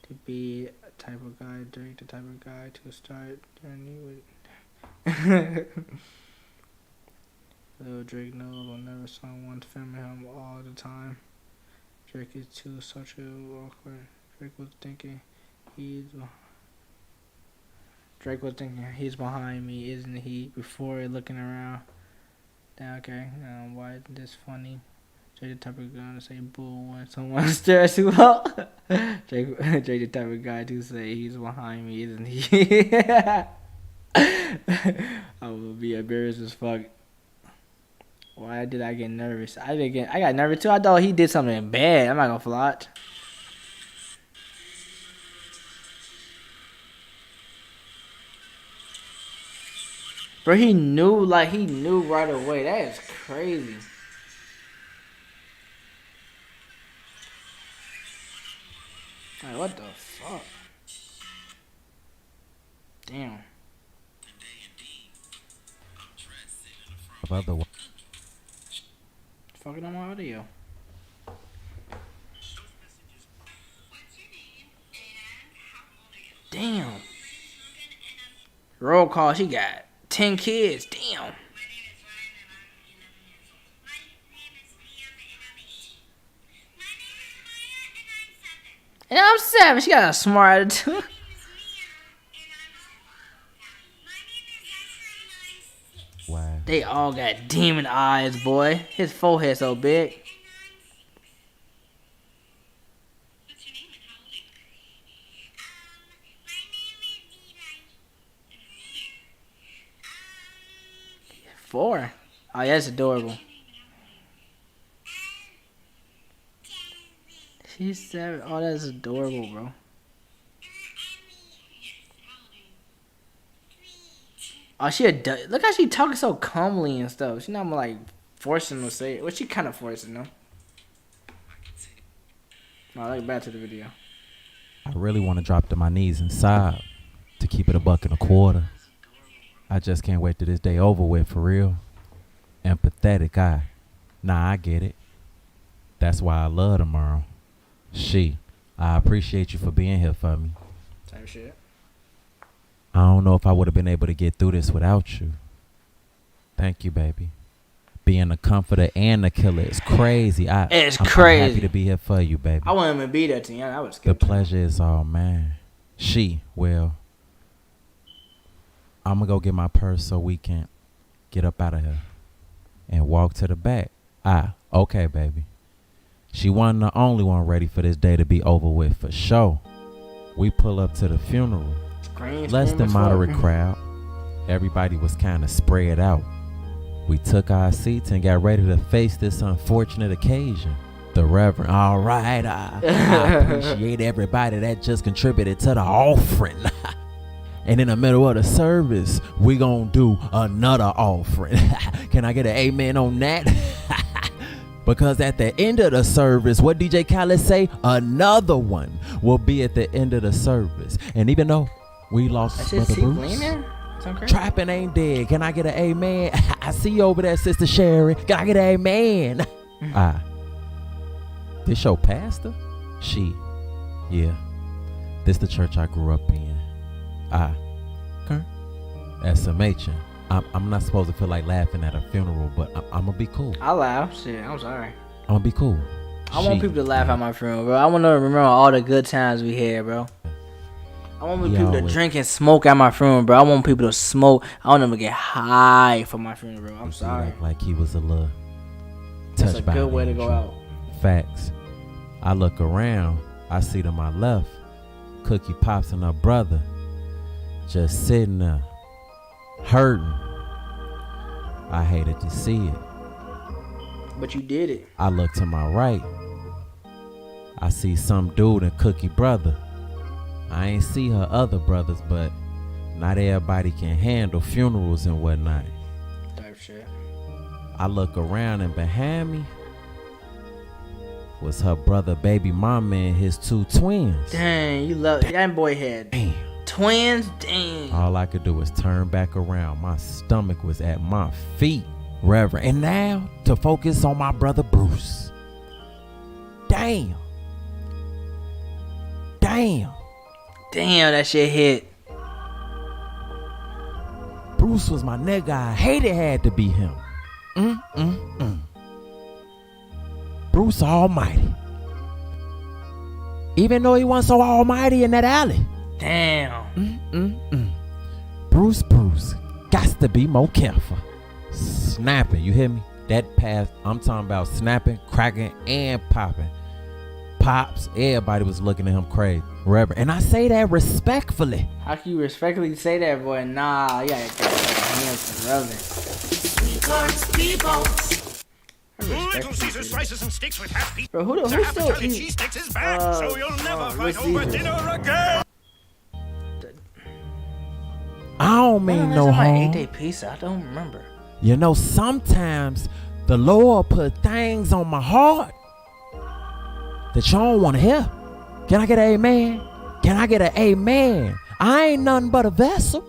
to be a type of guy. Drake the type of guy to start journey with. Little Drake knows I'll never someone to family him all the time. Drake is too social awkward. Drake was thinking he's behind me, isn't he? Before looking around. Okay, why isn't this funny? Drake the type of guy to say boo when someone stares too long. Drake the type of guy to say he's behind me, isn't he? I will be embarrassed as fuck. Why did I get nervous? I got nervous too. I thought he did something bad. I'm not gonna flaunt. Bro, he knew right away. That is crazy. Like, what the fuck? Damn. Fucking on my audio. Damn. Roll call, she got 10 kids. Damn. And I'm 7. She got a smart attitude. Wow. They all got demon eyes, boy. His forehead so big. Four. Oh, yeah, that's adorable. She's 7. Oh, that's adorable, bro. Oh, look how she talking so calmly and stuff. She's not like forcing to say it. Well, she kind of forcing though. No, like back to the video. I really want to drop to my knees and sob to keep it $1.25. I just can't wait till this day over with, for real. Empathetic, I get it. That's why I love tomorrow. I appreciate you for being here for me. Type shit. I don't know if I would have been able to get through this without you. Thank you, baby. Being the comforter and the killer is crazy. I'm happy to be here for you, baby. I wouldn't even be there to you. I would skip. The pleasure is all mine. Well, I'm going to go get my purse so we can get up out of here and walk to the back. Okay, baby. She wasn't the only one ready for this day to be over with, for sure. We pull up to the funeral. Less than moderate crowd. Everybody was kind of spread out. We took our seats and got ready to face this unfortunate occasion. The Reverend, all right, I appreciate everybody that just contributed to the offering. And in the middle of the service, we gonna do another offering. Can I get an amen on that? Because at the end of the service, what DJ Khaled say? Another one will be at the end of the service. And even though we lost Brother Bruce, trapping ain't dead. Can I get an amen? I see you over there, Sister Sherry. Can I get an amen? This your pastor? Yeah. This the church I grew up in. SMH. I'm not supposed to feel like laughing at a funeral, but I'm gonna be cool. I laugh. Shit, I'm sorry. I'm gonna be cool. I want people to laugh at my funeral, bro. I want to remember all the good times we had, bro. I want people to drink and smoke at my funeral, bro. I want people to smoke. I want them to get high for my funeral, bro. I'm sorry. Like he was a little That's touched a by good way to go out. Facts. I look around. I see to my left Cookie Pops and her brother just sitting there hurting. I hated to see it. But you did it. I look to my right. I see some dude and Cookie brother. I ain't see her other brothers, but not everybody can handle funerals and whatnot. Type shit. I look around and behind me was her brother, baby mama, and his 2 twins. Dang, you love that boy had twins. Dang. All I could do was turn back around. My stomach was at my feet, Reverend. And now to focus on my brother Bruce. Damn. Damn, that shit hit. Bruce was my nigga. I hated had to be him. Bruce almighty. Even though he wasn't so almighty in that alley. Damn. Bruce got to be more careful. Snapping, you hear me? That pass, I'm talking about snapping, cracking, and popping. Pops, everybody was looking at him crazy. Reverend. And I say that respectfully. How can you respectfully say that, boy? Nah, you gotta get hands relevant. Little Caesar slices and steaks with half pizza. Bro, who still eats? Cheesesteaks is back, so you'll never fight over dinner again. I don't mean no harm. 8-day pizza, I don't remember. You know, sometimes the Lord put things on my heart that you don't want to hear. Can I get an amen? Can I get an amen? I ain't nothing but a vessel.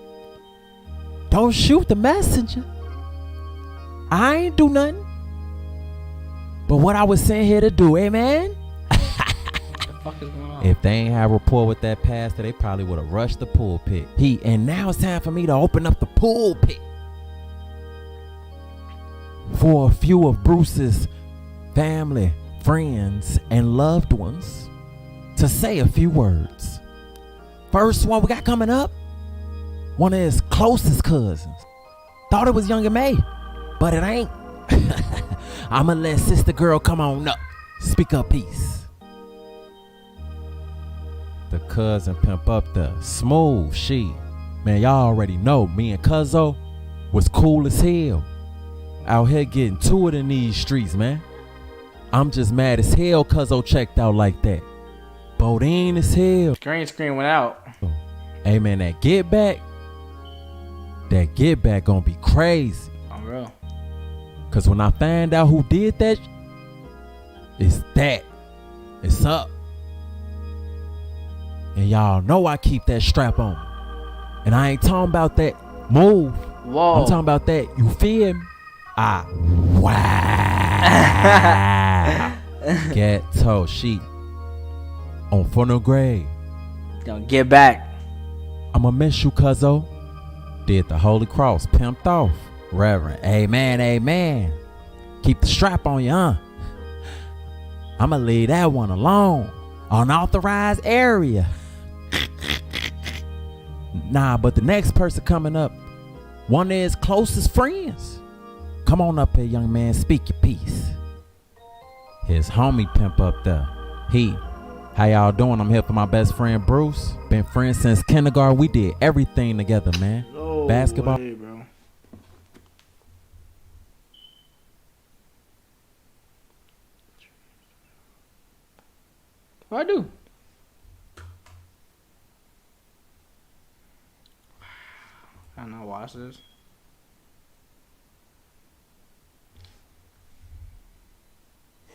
Don't shoot the messenger. I ain't do nothing but what I was sent here to do, amen? What the fuck is going on? If they ain't have rapport with that pastor, they probably would have rushed the pulpit. And now it's time for me to open up the pulpit for a few of Bruce's family, friends, and loved ones to say a few words. First one we got coming up, one of his closest cousins. Thought it was Young and May, but it ain't. I'ma let sister girl come on up. Speak up, peace. The cousin pimp up the smooth she. Man, y'all already know me and Cuzzo was cool as hell. Out here getting to it in these streets, man. I'm just mad as hell Cuzzo checked out like that. Bodine as hell. Screen went out. Hey man, that get back gonna be crazy. Oh, real. Cause when I find out who did that, it's up. And y'all know I keep that strap on. And I ain't talking about that move. Whoa. I'm talking about that, you feel me? Wow. Ghetto sheet on funnel grade. Don't get back. I'ma miss you, Cuzzo. Did the Holy Cross, pimped off. Reverend, amen, amen. Keep the strap on you, huh? I'ma leave that one alone. Unauthorized area. Nah, but the next person coming up, one of his closest friends. Come on up here, young man, speak your piece. His homie pimp up there. How y'all doing? I'm here for my best friend Bruce. Been friends since kindergarten. We did everything together, man. No Basketball. way, bro. What I do? I don't know. Watch this.